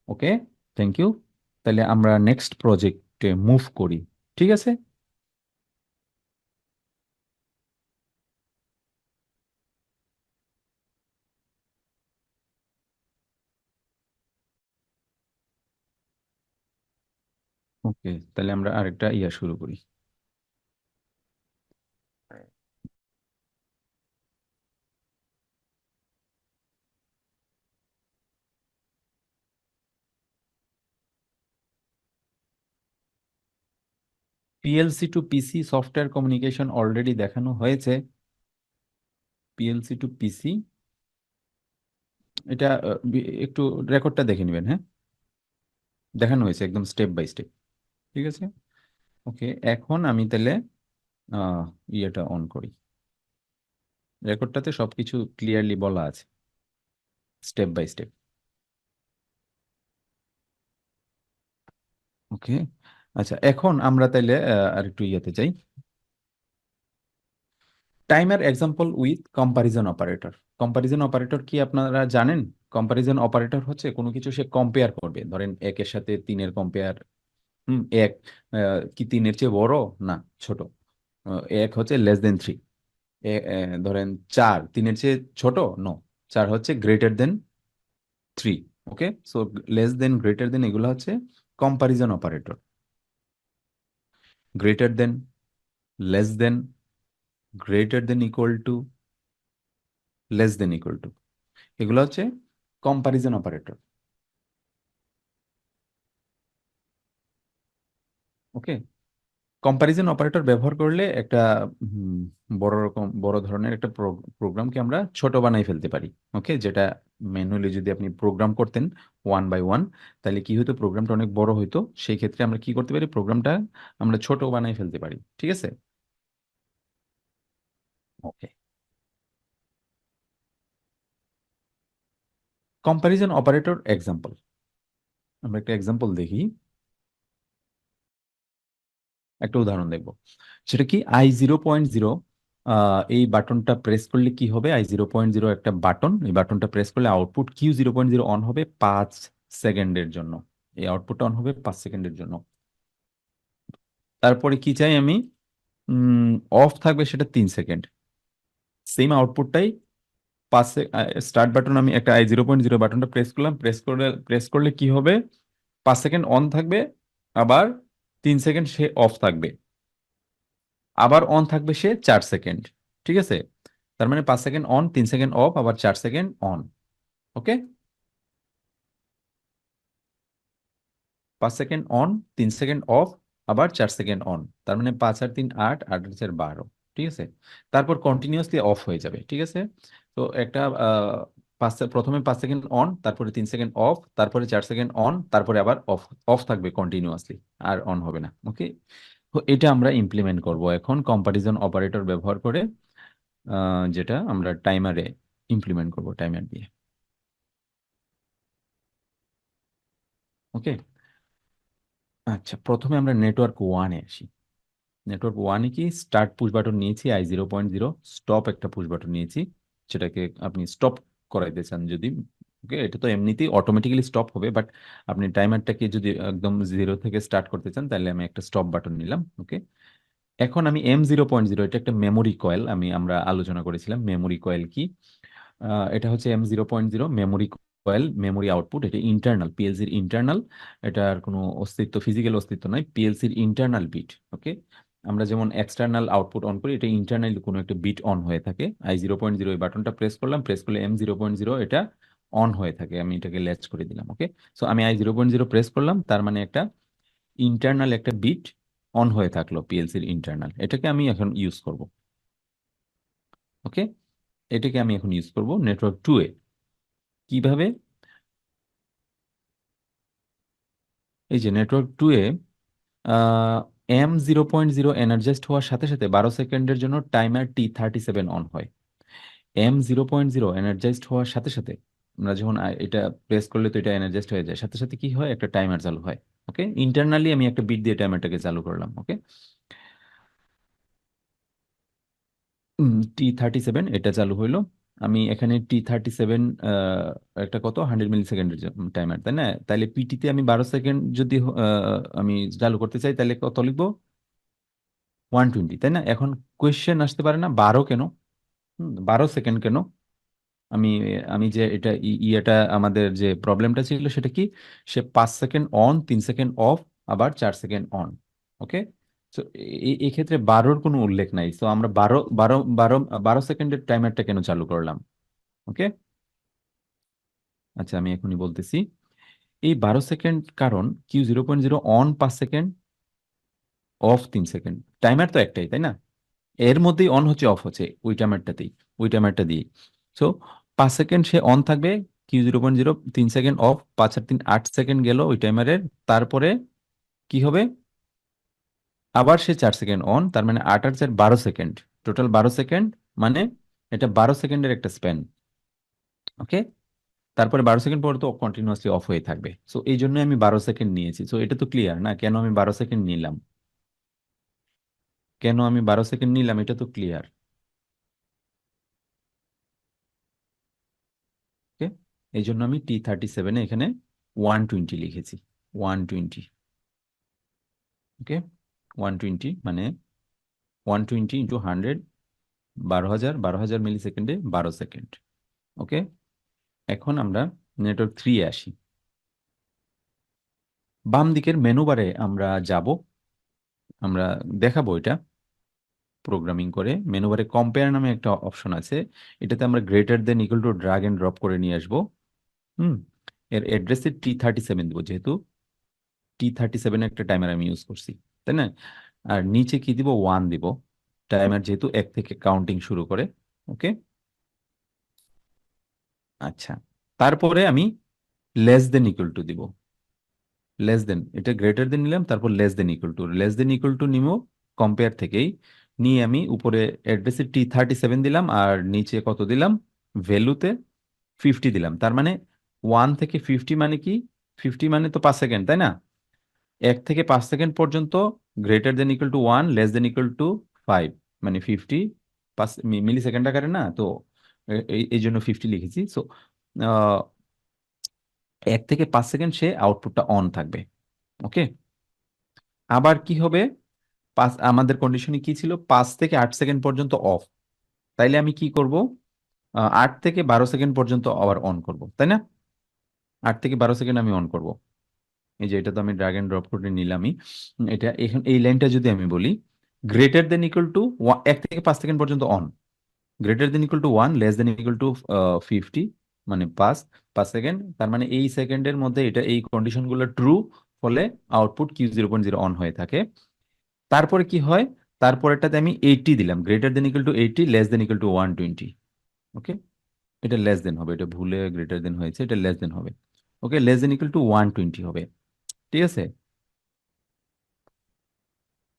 ওকে, থ্যাংক ইউ। তাহলে আমরা নেক্সট প্রজেক্টে মুভ করি। ঠিক আছে। ওকে, তাহলে আমরা আরেকটা ইয়া শুরু করি। পিএলসি টু পিসি সফটওয়্যার কমিউনিকেশন অলরেডি দেখানো হয়েছে। পিএলসি টু পিসি, এটা একটু রেকর্ডটা দেখে নেবেন, হ্যাঁ, দেখানো হয়েছে একদম স্টেপ বাই স্টেপ। ঠিক আছে, ওকে। এখন আমি তাহলে আহ, ইয়েটা অন করি, রেকর্ডটাতে সবকিছু ক্লিয়ারলি বলা আছে স্টেপ বাই স্টেপ। ওকে, আচ্ছা এখন আমরা তাইলে আরেকটু ইয়েতে যাই। Timer example with comparison operator. Comparison operator কি আপনারা জানেন? কম্পারিজন অপারেটর হচ্ছে কোনো কিছু সে কম্পেয়ার করবে, ধরেন একের সাথে তিনের কম্পেয়ার। এক কি তিনের চেয়ে বড় না ছোট? এক হচ্ছে লেস দেন থ্রি। ধরেন চার তিনের চেয়ে ছোট, নো, চার হচ্ছে greater than three. Okay, so less than, greater than, এগুলো হচ্ছে comparison operator. Greater than, less than, greater than equal to, less than equal to, এগুলো হচ্ছে comparison operator. Okay, comparison operator ব্যবহার করলে একটা উম, বড় ধরনের একটা প্রোগ্রামকে আমরা ছোট বানাই ফেলতে পারি। ওকে, যেটা ম্যানুয়ালি যদি আপনি প্রোগ্রাম করতেন ওয়ান বাই ওয়ান, তাহলে কি হতো, প্রোগ্রামটা অনেক বড় হইতো। সেই ক্ষেত্রে আমরা কি করতে পারি, প্রোগ্রামটা আমরা ছোট বানাই ফেলতে পারি। ঠিক আছে, ওকে। কম্পারিজন অপারেটর এক্সাম্পল, আমরা একটা এক্সাম্পল দেখি, একটা উদাহরণ দেখব। সেটা কি, I0.0, এই বাটনটা প্রেস করলে কি হবে, I0.0 একটা বাটন, এই বাটনটা প্রেস করলে আউটপুট Q0.0 অন হবে 5 সেকেন্ডের জন্য। এই আউটপুটটা অন হবে 5 সেকেন্ডের জন্য। তারপরে কি চাই আমি, অফ থাকবে সেটা 3 সেকেন্ড। সেম আউটপুটটাই পাঁচ, স্টার্ট বাটন, আমি একটা I0.0 বাটনটা প্রেস করলে কি হবে, 5 সেকেন্ড অন থাকবে, আবার 3 সেকেন্ড সে অফ থাকবে, আবার অন থাকবে সে 4 সেকেন্ড। ঠিক আছে, তার মানে 5 সেকেন্ড অন, 3 সেকেন্ড অফ, আবার 4 second on. Okay, 5 second on, 3 second of, আবার 4 সেকেন্ড অন, তার মানে 5 আর 3 8, 8 আর 4 12। ঠিক আছে, তারপর কন্টিনিউয়াসলি অফ হয়ে যাবে। ঠিক আছে, তো একটা প্রথমে 5 সেকেন্ড অন, তারপরে 3 সেকেন্ড অফ, তারপরে 4 সেকেন্ড অন, তারপরে আবার অফ। অফ থাকবে কন্টিনিউয়াসলি, আর অন হবে না। ওকে, তো এটা আমরা ইমপ্লিমেন্ট করব এখন কম্পারিজন অপারেটর ব্যবহার করে, যেটা আমরা টাইমারে ইমপ্লিমেন্ট করব, টাইমার দিয়ে। ওকে, আচ্ছা প্রথমে আমরা নেটওয়ার্ক ওয়ানে আসি। নেটওয়ার্ক ওয়ানে কি, স্টার্ট পুশ বাটন নিয়েছি I0.0, স্টপ একটা পুশ বাটন নিয়েছি, সেটাকে আপনি স্টপ করাইতে চান যদি। ওকে, এটা তো এমনিতেই অটোমেটিক্যালি স্টপ হবে, বাট আপনি টাইমারটাকে যদি একদম জিরো থেকে স্টার্ট করতে চান, তাহলে আমি একটা স্টপ বাটন নিলাম। ওকে, এখন আমি M0.0, এটা একটা মেমোরি কয়েল, আমরা আলোচনা করেছিলাম মেমোরি কয়েল কি। এটা হচ্ছে M0.0 memory coil, memory output, এটা ইন্টারনাল, পিএলসির ইন্টারনাল। এটার কোনো অস্তিত্ব, ফিজিক্যাল অস্তিত্ব নয়, পিএলসির ইন্টারনাল বিট। ওকে, আমরা যেমন এক্সটার্নাল আউটপুট অন করি, এটা ইন্টারনাল কোনো একটা বিট অন হয়ে থাকে। I0.0 এই বাটনটা প্রেস করলাম, প্রেস করলে M0.0 এটা অন হয়ে থাকে, আমি এটাকে ল্যাচ করে দিলাম। ওকে, সো আমি I0.0 প্রেস করলাম, তার মানে একটা ইন্টারনাল একটা বিট অন হয়ে থাকলো পিএলসির ইন্টারনাল, এটাকে আমি এখন ইউজ করব। ওকে, এটাকে আমি এখন ইউজ করব নেটওয়ার্ক টু এ। কিভাবে, এই যে নেটওয়ার্ক টু এ, M0.0 এনার্জাইজড হওয়ার সাথে সাথে 12 সেকেন্ডের জন্য টাইমার T37 অন হয়। M0.0 এনার্জাইজড হওয়ার সাথে সাথে, আমরা যখন এটা প্রেস করলে তো এটা এনার্জাইজড হয়ে যায়, সাথে সাথে কি হয়, একটা টাইমার চালু হয়। ওকে, ইন্টারনালি আমি একটা বিট দিয়ে টাইমারটাকে চালু করলাম। ওকে, T37 এটা চালু হইলো। আমি এখানে T37, একটা কত 100 মিলি সেকেন্ডের টাইমার, তাই না? তাহলে পিটিতে আমি 12 সেকেন্ড যদি আমি চালু করতে চাই, তাহলে কত লিখবো, 120, তাই না? এখন কোয়েশ্চেন আসতে পারে না, 12 কেন, 12 সেকেন্ড কেন? আমি আমি যে এটা ইয়েটা, আমাদের যে প্রবলেমটা ছিল সেটা কি, সে 5 সেকেন্ড অন, 3 সেকেন্ড অফ, আবার 4 সেকেন্ড অন। ওকে, তো এই ক্ষেত্রে 12-র কোনো উল্লেখ নাই, তো আমরা 12 সেকেন্ডের টাইমারটা কেন চালু করলাম? ওকে, আচ্ছা আমি এখনই বলতেছি। এই 12 সেকেন্ড কারণ Q0.0 on 5 second, of 3 second, timer তো একটাই তাই না, এর মধ্যেই অন হচ্ছে অফ হচ্ছে ওই টাইমারটাতেই, ওই টাইমারটা দিয়ে। সো 5 সেকেন্ড সে অন থাকবে, Q0.0, 3 second of, 5 R 3 8 second গেল ওই টাইমারের। তারপরে কি হবে, আবার সে 4 সেকেন্ড অন, তার মানে 8 আর 4 12 সেকেন্ড, টোটাল 12 সেকেন্ড, মানে এটা 12 সেকেন্ডের একটা স্প্যান। ওকে, তারপরে 12 সেকেন্ড পর তো কন্টিনিউয়াসলি অফ হয়ে থাকবে। সো এই জন্য আমি 12 সেকেন্ড নিয়েছি। সো এটা তো ক্লিয়ার না, কেন আমি 12 সেকেন্ড নিলাম, কেন আমি 12 সেকেন্ড নিলাম, এটা তো ক্লিয়ার। ওকে, এই জন্য আমি T37 এখানে 120 লিখেছি, 120। ওকে, 120 মানে 120 × 100, 12,000, 12,000 মিলি সেকেন্ডে 12 সেকেন্ড। ওকে, এখন আমরা নেটওয়ার্ক 3 আসি। বাম দিকের মেনু বারে আমরা যাব, আমরা দেখাবো এটা প্রোগ্রামিং করে। মেনু বারে কম্পেয়ার নামে একটা অপশন আছে, এটাতে আমরা greater than equal to drag and drop করে নিয়ে আসবো। হুম, এর অ্যাড্রেসে T37 দেবো, যেহেতু T37 একটা টাইমার আমি ইউজ করছি, তাই না। আর নিচে কি দিব, 1 দিব, টাইমার যেহেতু 1 থেকে কাউন্টিং শুরু করে। ওকে, আচ্ছা, তারপরে আমি লেস দেন ইকুয়াল টু দিব, লেস দেন, এটা গ্রেটার দেন নিলাম, তারপর less than equal to, less than equal two নিব কম্পেয়ার থেকেই, নিয়ে আমি উপরে অ্যাড্রেসে T37 দিলাম, আর নিচে কত দিলাম, ভ্যালুতে 50 দিলাম। তার মানে 1 থেকে 50 মানে কি, 50 মানে তো 5 সেকেন্ড তাই না, 1 থেকে 5 সেকেন্ড পর্যন্ত greater than equal to 1, less than equal two 5, মানে 50 মিলি সেকেন্ড আকারে না তো, এই জন্য 50 লিখেছি। সো 1 থেকে 5 সেকেন্ড সে আউটপুটটা অন থাকবে। ওকে, আবার কি হবে, আমাদের কন্ডিশনে কি ছিল, 5 থেকে 8 সেকেন্ড পর্যন্ত অফ, তাইলে আমি কি করব, 8 থেকে 12 সেকেন্ড পর্যন্ত আবার অন করব, তাই না, 8 থেকে 12 সেকেন্ড আমি অন করব। এই যে এটা তো আমি ড্র্যাগ এন্ড ড্রপ করে নিলামই। এটা এখন এই লাইনটা যদি আমি বলি, গ্রেটার দেন ইকুয়াল টু 1 থেকে 5 সেকেন্ড পর্যন্ত on, greater than equal to 1, less than equal two 50, মানে 5 5 সেকেন্ড, তার মানে এই সেকেন্ডের মধ্যে এটা এই কন্ডিশনগুলো ট্রু হলে আউটপুট Q0.0 অন হয়ে থাকে। তারপরে কি হয়, তারপরেরটাতে আমি 80 দিলাম, greater than equal two 80, less than equal two 120। ওকে, এটা লেস দেন হবে, এটা ভুলে গ্রেটার দেন হয়েছে, এটা লেস দেন হবে। ওকে, লেস দেন ইকুয়াল টু 120 হবে, ঠিক আছে।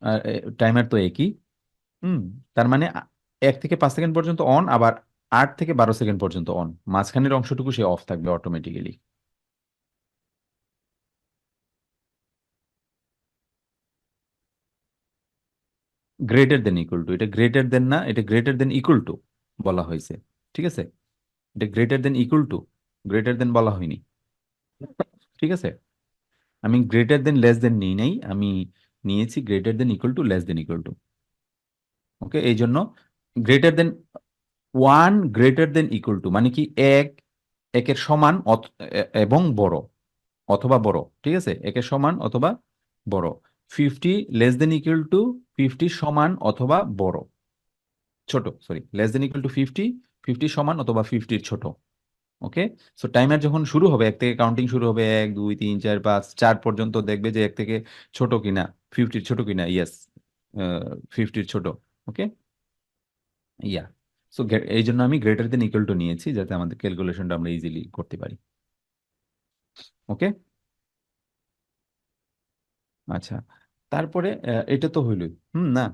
আর টাইমার তো একই। হুম, তার মানে 1 থেকে 5 সেকেন্ড পর্যন্ত অন, আবার 8 থেকে 12 সেকেন্ড পর্যন্ত অন, মাঝখানের অংশটুকু সে অফ থাকবে automatically. Greater than equal two, এটা গ্রেটার দেন না, এটা গ্রেটার দেন ইকুয়াল টু বলা হয়েছে, ঠিক আছে, এটা greater than equal two, greater than বলা হয়নি, ঠিক আছে। আমি গ্রেটার দেন লেস দেন নিই নাই, আমি নিয়েছি greater than equal to, less than equal to. Okay, এই জন্য greater than 1, greater than equal to মানে কি, এক, একের সমান এবং বড়, অথবা বড়, ঠিক আছে, একের সমান অথবা বড়। 50 লেস দেন ইকুয়াল টু 50 সমান অথবা বড়, ছোট, sorry, less than equal two 50, 50 সমান অথবা 50 ছোট। ওকে, সো টাইমার যখন শুরু হবে, 1 থেকে কাউন্টিং শুরু হবে, 1 2 3 4 5 4 পর্যন্ত, দেখবে যে 1 থেকে ছোট কিনা, 50 ছোট কিনা, ইয়েস, 50 ছোট। ওকে, ইয়া, সো এই জন্য আমি গ্রেটার দেন ইকুয়াল টু নিয়েছি, যাতে আমাদের ক্যালকুলেশনটা আমরা ইজিলি করতে পারি। ওকে, আচ্ছা, তারপরে এটা তো হইলই, না,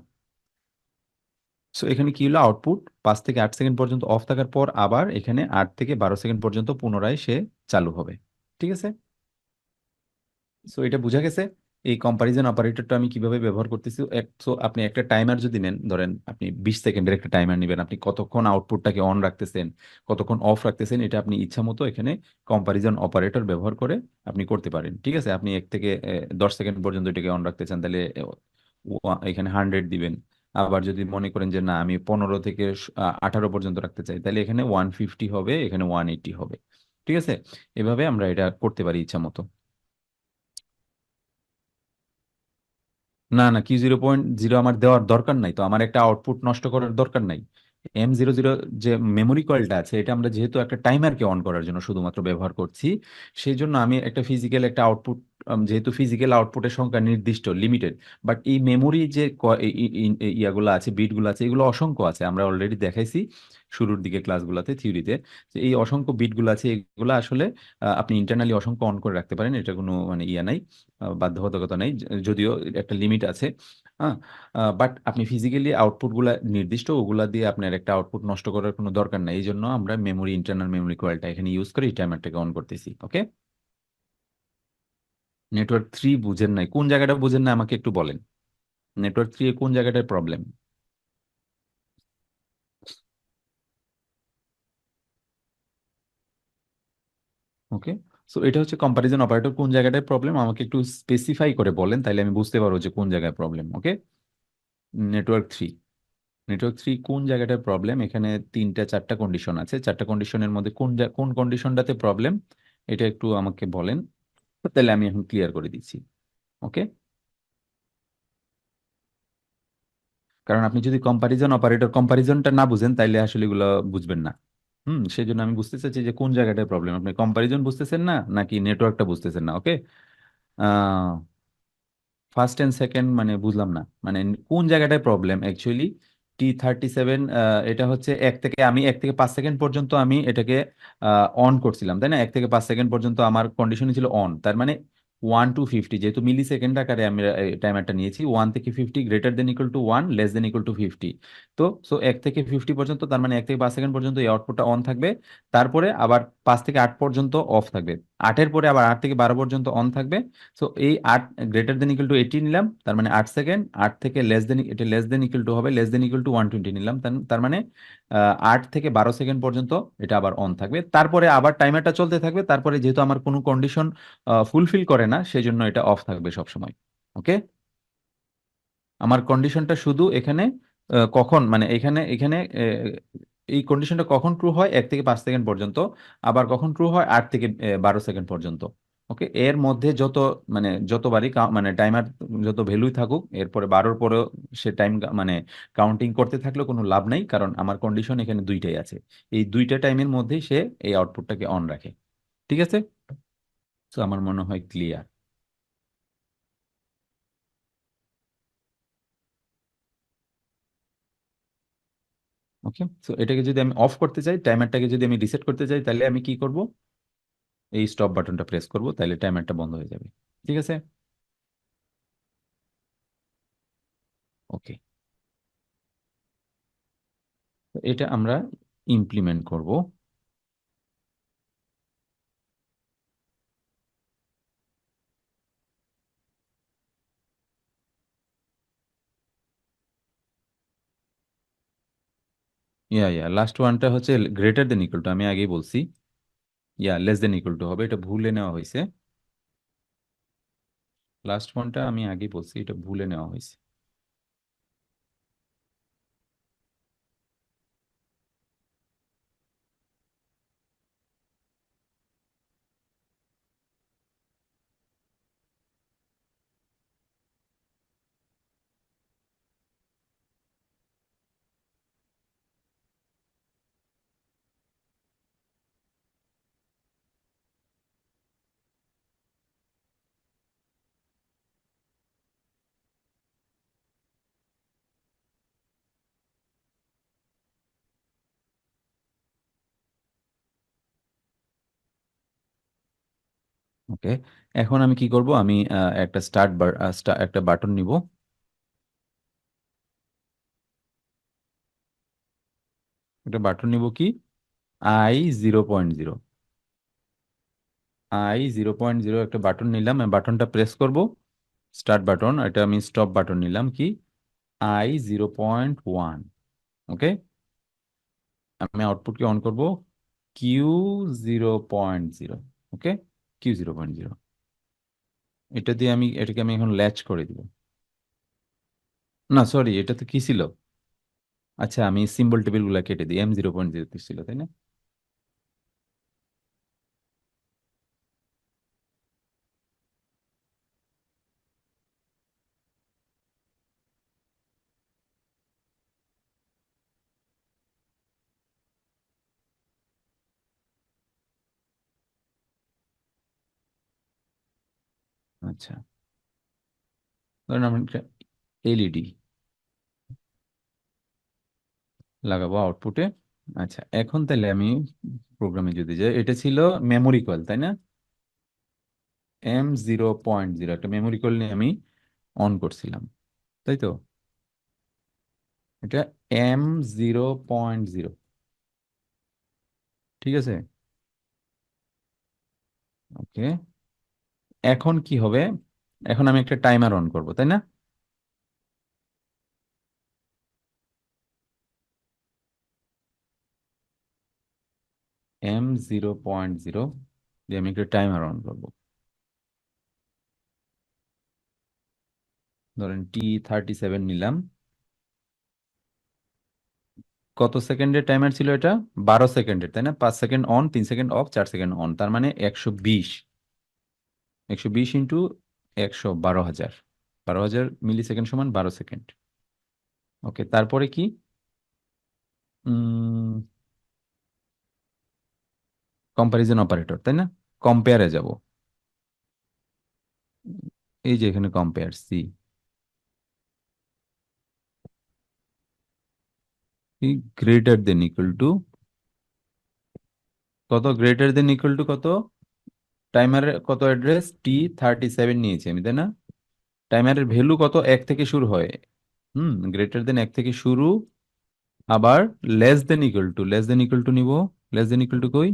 সো এখানে কি হলো, আউটপুট 5 থেকে 8 সেকেন্ড পর্যন্ত অফ থাকার পর আবার এখানে 8 থেকে 12 সেকেন্ড পর্যন্ত পুনরায় সে চালু হবে, ঠিক আছে। সো এটা বোঝা গেছে এই কম্পারিজন অপারেটরটা আমি কিভাবে ব্যবহার করতেছি। সো আপনি একটা টাইমার যদি নেন, ধরেন আপনি 20 সেকেন্ডের একটা টাইমার নেবেন, আপনি কতক্ষণ আউটপুটটাকে অন রাখতেছেন, কতক্ষণ অফ রাখতেছেন, এটা আপনি ইচ্ছা মতো এখানে কম্পারিজন অপারেটর ব্যবহার করে আপনি করতে পারেন, ঠিক আছে। আপনি 1 থেকে 10 সেকেন্ড পর্যন্ত এটাকে অন রাখতে চান, তাহলে এখানে 100 দিবেন। আবার যদি মনে করেন যে না, আমি 15 থেকে 18 পর্যন্ত রাখতে চাই, তাহলে এখানে 150 হবে, এখানে 180 হবে, ঠিক আছে। এভাবে আমরা এটা করতে পারি ইচ্ছা মতো। না না, Q0.0 আমার দেওয়ার দরকার নাই তো, আমার একটা আউটপুট নষ্ট করার দরকার নাই। M00 যে মেমোরি কয়েলটা আছে, এটা আমরা যেহেতু একটা টাইমারকে অন করার জন্য শুধুমাত্র ব্যবহার করছি, সেই জন্য আমি একটা ফিজিক্যাল একটা আউটপুট, যেহেতু ফিজিক্যাল আউটপুটের সংখ্যা নির্দিষ্ট লিমিটেড, বাট এই মেমোরি যে ইয়াগুলো আছে, বিটগুলো আছে, এগুলো অসংখ্য আছে, আমরা অলরেডি দেখাইছি শুরুর দিকে ক্লাসগুলোতে, থিওরিতে, যে এই অসংখ্য বিটগুলো আছে, এগুলো আসলে আপনি ইন্টারনালি অসংখ্য অন করে রাখতে পারেন, এটা কোনো মানে ইয়া নাই, বাধ্যবাধকতা নাই, যদিও একটা লিমিট আছে। হ্যাঁ, বাট আপনি ফিজিক্যালি আউটপুট গুলা নির্দিষ্ট, ওগুলা দিয়ে আপনার একটা আউটপুট নষ্ট করার কোনো দরকার নাই, এই জন্য আমরা মেমোরি, ইন্টারনাল মেমোরি কয়েলটা এখানে ইউজ করে টাইমারটাকে অন করতেছি। ওকে, নেটওয়ার্ক 3 বুঝেন নাই, কোন জায়গাটা বুঝেন না আমাকে একটু বলেন। নেটওয়ার্ক 3 এ কোন জায়গাটায় প্রবলেম? ওকে, সো এটা হচ্ছে কম্পারিজন অপারেটর, কোন জায়গাটায় প্রবলেম আমাকে একটু স্পেসিফাই করে বলেন, তাইলে আমি বুঝতে পারবো যে কোন জায়গায় প্রবলেম। ওকে, নেটওয়ার্ক 3, নেটওয়ার্ক 3 কোন জায়গাটায় প্রবলেম? এখানে তিনটা চারটা কন্ডিশন আছে, চারটা কন্ডিশনের মধ্যে কোন কন্ডিশনটাতে প্রবলেম, এটা একটু আমাকে বলেন, তাহলে আমি এখন ক্লিয়ার করে দিচ্ছি। ওকে, কারণ আপনি যদি কম্পারিজন অপারেটর কম্পারিজনটা না বুঝেন, তাইলে আসলে এগুলো বুঝবেন না। সেই জন্য আমি বুঝতে চাচ্ছি যে কোন জায়গাটায় প্রবলেম, আপনি কম্পারিজন বুঝতেছেন না নাকি নেটওয়ার্কটা বুঝতেছেন না। ওকে, ফার্স্ট এন্ড সেকেন্ড মানে বুঝলাম না, মানে কোন জায়গাটায় প্রবলেম অ্যাকচুয়ালি। T37, এটা হচ্ছে 1 থেকে 5 সেকেন্ড পর্যন্ত আমি এটাকে অন করছিলাম, তাই না? 1 থেকে 5 সেকেন্ড পর্যন্ত আমার কন্ডিশনে ছিল অন, তার মানে 1 to 50, যেহেতু মিলি সেকেন্ড আকারে আমি টাইমারটা নিয়েছি, 1 থেকে 50 greater than equal to 1, less than equal two 50। তো 1 থেকে 50 পর্যন্ত, তার মানে 1 থেকে 5 সেকেন্ড পর্যন্ত এই আউটপুটটা অন থাকবে, তারপরে আবার 5 থেকে 8 পর্যন্ত অফ থাকবে, 8-এর পরে আবার 8 থেকে 12 পর্যন্ত অন থাকবে। সো এই 8 গ্রেটার দেন ইকুয়াল টু 80 নিলাম, তার মানে 8 সেকেন্ড, 8 থেকে লেস দেন, এটা লেস দেন ইকুয়াল টু হবে, লেস দেন ইকুয়াল টু 120 নিলাম, তার মানে 8 থেকে 12 সেকেন্ড পর্যন্ত এটা আবার অন থাকবে, তারপরে আবার টাইমারটা চলতে থাকবে, তারপরে যেহেতু আমার কোনো কন্ডিশন ফুলফিল করে না, সেই জন্য এটা অফ থাকবে সব সময়। ওকে, আমার কন্ডিশনটা শুধু এখানে কখন, মানে এখানে এখানে এই কন্ডিশনটা কখন ট্রু হয় 1 থেকে 5 সেকেন্ড পর্যন্ত, আবার কখন ট্রু হয় 8 থেকে 12 সেকেন্ড পর্যন্ত। ওকে, এর মধ্যে যত, মানে যতবারই মানে টাইমার যত ভ্যালুই থাকুক, এরপরে 12-র পরেও সে টাইম মানে কাউন্টিং করতে থাকলেও কোনো লাভ নাই, কারণ আমার কন্ডিশন এখানে দুইটাই আছে, এই দুইটা টাইমের মধ্যেই সে এই আউটপুটটাকে অন রাখে। ঠিক আছে, তো আমার মনে হয় ক্লিয়ার। ওকে, তো এটাকে যদি আমি অফ করতে চাই, টাইমারটাকে যদি আমি রিসেট করতে চাই, তাহলে আমি কি করব? এই স্টপ বাটনটা প্রেস করব, তাহলে টাইমারটা বন্ধ হয়ে যাবে। ঠিক আছে, ওকে, তো এটা আমরা ইমপ্লিমেন্ট করব। ইয়া লাস্ট ওয়ানটা হচ্ছে গ্রেটার দেন ইকুয়াল টু, আমি আগেই বলছি। লেস দেন ইকুয়াল টু হবে, এটা ভুলে নেওয়া হয়েছে। লাস্ট ওয়ানটা আমি আগেই বলছি, এটা ভুলে নেওয়া হয়েছে। ওকে, এখন আমি কি করব, আমি একটা একটা বাটন নিব। একটা বাটন নিব কি, I 0.0, I 0.0 একটা বাটন নিলাম, বাটনটা প্রেস করব, স্টার্ট বাটন, এটা আমি স্টপ বাটন নিলাম কি, I 0.1। ওকে, আমি আউটপুটকে অন করব, Q 0.0। ওকে, Q 0.0, এটা দিয়ে আমি এটাকে আমি এখন ল্যাচ করে দিব। না সরি, এটা তো কি ছিল? আচ্ছা, আমি সিম্বল টেবিল গুলা কেটে দিই, M 0.0 ছিল, তাই না? আচ্ছা, ধরেন আমরা একটা এলইডি লাগাবো আউটপুটে। আচ্ছা, এখন তাহলে আমি প্রোগ্রামে যদি যাই, এটা ছিল মেমোরি কয়েল তাই না? M0.0 একটা মেমোরি কয়েল নিয়ে আমি অন করছিলাম, তাই তো? এটা M0.0, ঠিক আছে। ওকে, এখন কি হবে? এখন আমি একটা টাইমার অন করব তাই না? M0.0 দিয়ে আমি একটা টাইমার অন করব। ধরেন T37 নিলাম। কত সেকেন্ডের টাইমার ছিল এটা? 12 সেকেন্ডের তাই না? 5 second on, 3 second of, 4 second on, তার মানে 120। 120 ইন্টু 100, 12,000। 12,000 মিলি সেকেন্ড সমান 12 সেকেন্ড। ওকে, তারপরে কি? কম্পারিজন অপারেটর তাই না? কম্পেয়ারে যাব। এই যে এখানে compare C, greater than equal to কত? গ্রেটার দেন ইকুয়াল টু কত? টাইমারের কত অ্যাড্রেস? T37 নিয়েছি আমি তাই না? টাইমারের ভ্যালু কত? 1 থেকে শুরু হয়। গ্রেটার দেন 1 থেকে শুরু। আবার লেস দেন ইকুয়াল টু নিব। লেস দেন ইকুয়াল টু কই?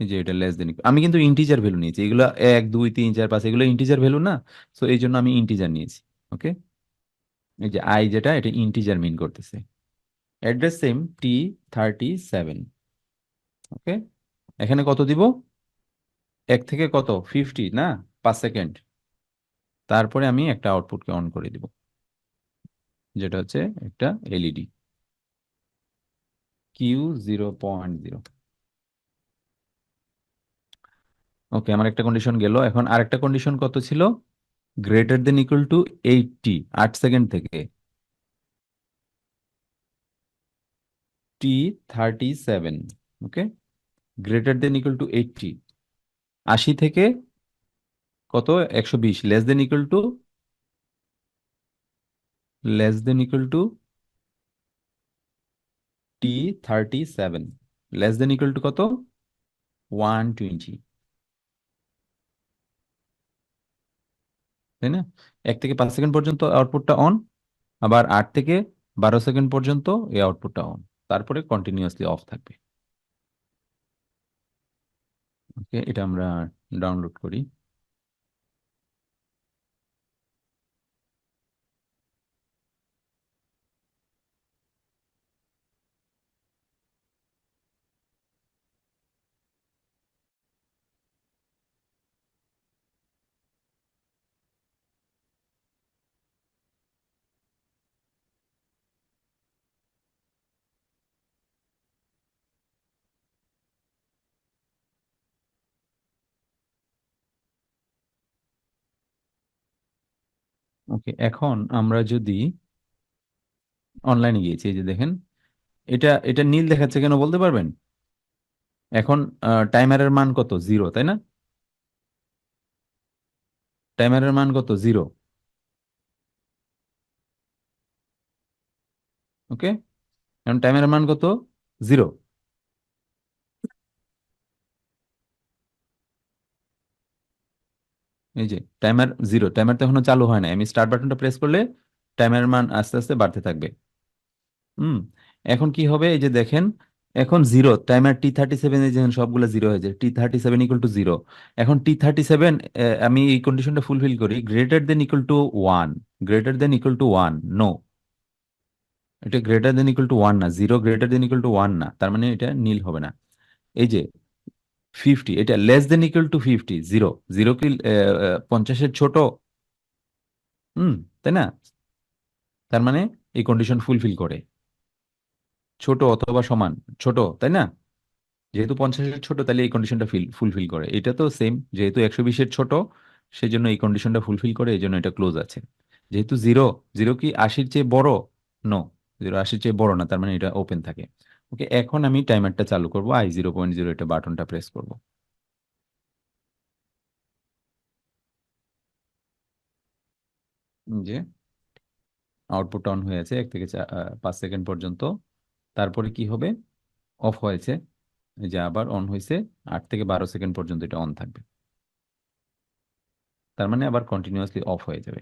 এই যে এটা লেস দেন ইকুয়াল, আমি কিন্তু ইন্টিজার ভ্যালু নিয়েছি, এগুলো 1 2 3 4 5 এগুলো ইন্টিজার ভ্যালু না। সো এই জন্য আমি ইন্টিজার নিয়েছি। ওকে, এই যে আই যেটা, এটা ইন্টিজার মিন করতেছে। Address same, T37। ওকে, এখানে কত দিব? 1 থেকে কত? 50 না? 5 সেকেন্ড। তারপরে আমি একটা আউটপুটকে অন করে দিব, যেটা হচ্ছে একটা এলইডি Q0.0। ওকে, আমার একটা কন্ডিশন গেল। এখন আরেকটা কন্ডিশন কত ছিল? Greater than equal two 80, 8 second থেকে। T37। ওকে, গ্রেটার দেন ইকুয়াল টু 80, 80 থেকে কত? 120। Less than equal two T37, less than equal to কত? 120, তাই না? 1 থেকে 5 সেকেন্ড পর্যন্ত আউটপুটটা অন, আবার 8 থেকে 12 সেকেন্ড পর্যন্ত এই আউটপুটটা অন, তারপরে কন্টিনিউয়াসলি অফ থাকবে। ওকে, এটা আমরা ডাউনলোড করি। ওকে, এখন আমরা যদি অনলাইনে গিয়েছি, এই যে দেখেন, এটা এটা নীল দেখাচ্ছে কেন বলতে পারবেন? এখন টাইমারের মান কত? 0 তাই না? টাইমারের মান কত? 0। ওকে, এখন টাইমারের মান কত? 0। এই যে টাইমার 0, টাইমার তো এখনো চালু হয় না, আমি স্টার্ট বাটনটা প্রেস করলে টাইমারের মান আস্তে আস্তে বাড়তে থাকবে। হুম এখন কি হবে? এই যে দেখেন, এখন 0, টাইমার T37 এ যেখানে সবগুলো 0 হয়ে যায়, T37 = 0। এখন T37, আমি এই কন্ডিশনটা ফুলফিল করি, greater than equal to 1। Greater than equal to 1, no. এটা গ্রেটার দেন ইকুয়াল টু 1 না, 0 গ্রেটার দেন ইকুয়াল টু 1 না, তার মানে এটা নীল হবে না। এই যে 50, এটা লেস দেন ইকুয়াল টু 50, 0। 0 কি 50-এর ছোট? হুম তাই না? তার মানে এই কন্ডিশন ফুলফিল করে, ছোট অথবা সমান, ছোট তাই না? যেহেতু 50-এর ছোট, তাহলে এই কন্ডিশনটা ফুলফিল করে। এটা তো সেম, যেহেতু 120-এর ছোট, সেই জন্য এই কন্ডিশনটা ফুলফিল করে, এই জন্য এটা ক্লোজ আছে। যেহেতু 0, 0 কি 80-র চেয়ে বড়? নো, 0 80-র চেয়ে বড় না, তার মানে এটা ওপেন থাকে। ওকে, এখন আমি টাইমারটা চালু করব, I0.0 এটা বাটনটা প্রেস করব। যে আউটপুট অন হয়েছে 1 থেকে 5 সেকেন্ড পর্যন্ত, তারপরে কি হবে, অফ হয়েছে, এই যে আবার অন হয়েছে, 8 থেকে 12 সেকেন্ড পর্যন্ত এটা অন থাকবে, তার মানে আবার কন্টিনিউয়াসলি অফ হয়ে যাবে।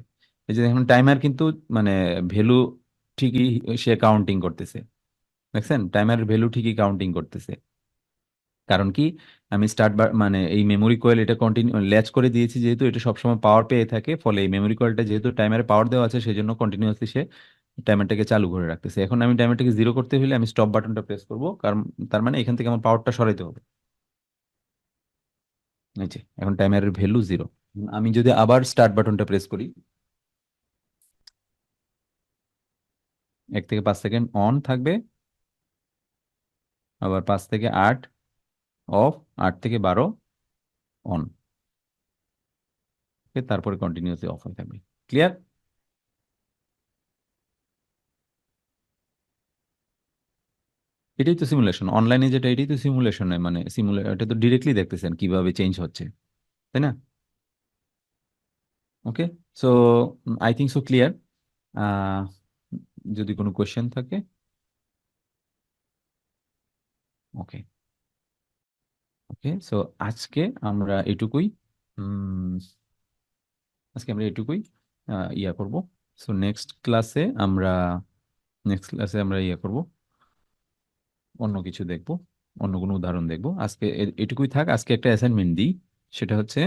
এই যে এখন টাইমার কিন্তু মানে ভ্যালু ঠিকই সে কাউন্টিং করতেছে, দেখছেন টাইমার ভ্যালু ঠিকই কাউন্টিং করতেছে। কারণ কি, আমি মানে এই মেমোরি কয়েল এটা কন্টিনিউ ল্যাচ করে দিয়েছি, যেহেতু এটা সবসময় পাওয়ার পেয়ে থাকে, ফলে এই মেমোরি কয়েলটা যেহেতু টাইমারে পাওয়ার দেওয়া আছে, সেই জন্য কন্টিনিউয়াসলি সে টাইমারটাকে চালু করে রাখতেছে। এখন আমি টাইমারটাকে জিরো করতে হলে আমি স্টপ বাটনটা প্রেস করব, কারণ তার মানে এখান থেকে আমার পাওয়ারটা সরাইতে হবে। এই যে এখন টাইমারের ভ্যালু জিরো। আমি যদি আবার স্টার্ট বাটনটা প্রেস করি, 1 থেকে 5 সেকেন্ড অন থাকবে, আবার 5 থেকে 8 অফ, 8 থেকে 12 অন, তারপরে কন্টিনিউয়াসলি অফ হয়ে থাকবে। ক্লিয়ার? এটাই তো সিমুলেশন, অনলাইনে যেটা এটাই তো সিমুলেশন, মানে এটা তো ডিরেক্টলি দেখতেছেন কিভাবে চেঞ্জ হচ্ছে, তাই না? Okay, so I think so clear. যদি কোনো কোয়েশ্চেন থাকে। ওকে, ওকে, সো আজকে আমরা এটুকুই, উম, আজকে আমরা এটুকুই ইয়া করব। সো নেক্সট ক্লাসে আমরা ইয়া করব, অন্য কিছু দেখব, অন্য কোনো উদাহরণ দেখব। আজকে এটুকুই থাক, আজকে একটা অ্যাসাইনমেন্ট দিই, সেটা হচ্ছে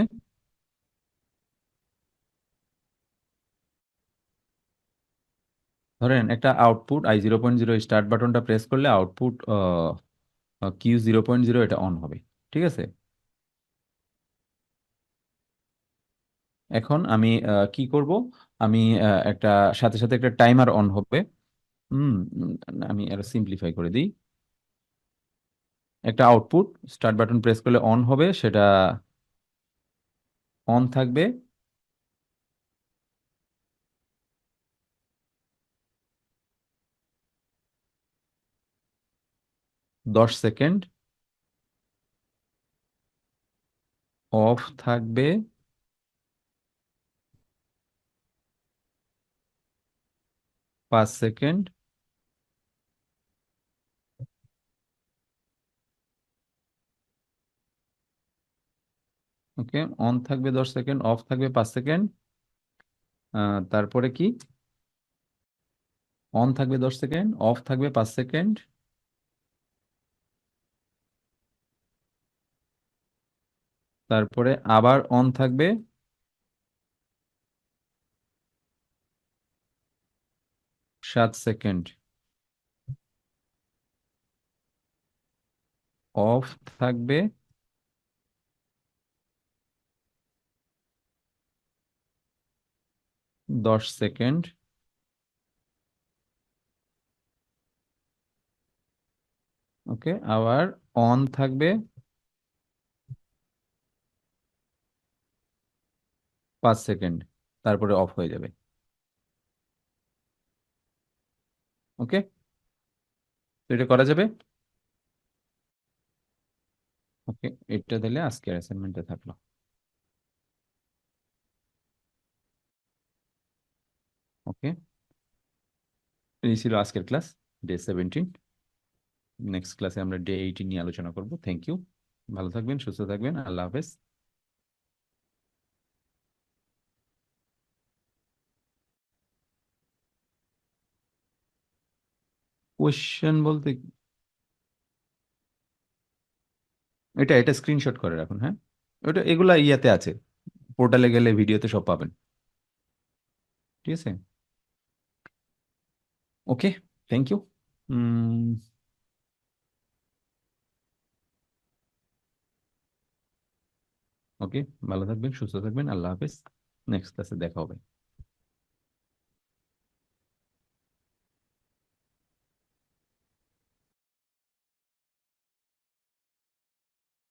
ধরেন একটা আউটপুট I0.0 স্টার্ট বাটনটা প্রেস করলে আউটপুট Q0.0 এটা অন হবে, ঠিক আছে? এখন আমি কি করব, আমি একটা সাথে সাথে একটা টাইমার অন হবে। হুম, আমি আরো সিম্পলিফাই করে দিই। একটা আউটপুট স্টার্ট বাটন প্রেস করলে অন হবে, সেটা অন থাকবে 10 সেকেন্ড, অফ থাকবে 5 সেকেন্ড, ওকে, অন থাকবে 10 সেকেন্ড, অফ থাকবে 5 সেকেন্ড, তারপরে কি, অন থাকবে 10 সেকেন্ড, অফ থাকবে 5 সেকেন্ড, তারপরে আবার অন থাকবে 7 সেকেন্ড, অফ থাকবে 10 সেকেন্ড, ওকে, আবার অন থাকবে 5 সেকেন্ড, তারপরে অফ হয়ে যাবে। ওকে, তো এটা করা যাবে। ওকে, এটা দিলে আজকের অ্যাসাইনমেন্টে থাকলো। ওকে, এই ছিল আজকের ক্লাস, ডে 17। নেক্সট ক্লাসে আমরা ডে 18 নিয়ে আলোচনা করব। থ্যাংক ইউ, ভালো থাকবেন, সুস্থ থাকবেন, আল্লাহ হাফেজ। কোয়েশ্চেন বলতে, এটা এটা স্ক্রিনশট করে রাখুন, হ্যাঁ, ওটা এগুলা ইয়াতে আছে, পোর্টালে গেলে ভিডিওতে সব পাবেন, ঠিক আছে? ওকে, থ্যাংক ইউ। ওকে, ভালো থাকবেন, সুস্থ থাকবেন, আল্লাহ হাফেজ। নেক্সট ক্লাসে দেখা হবে।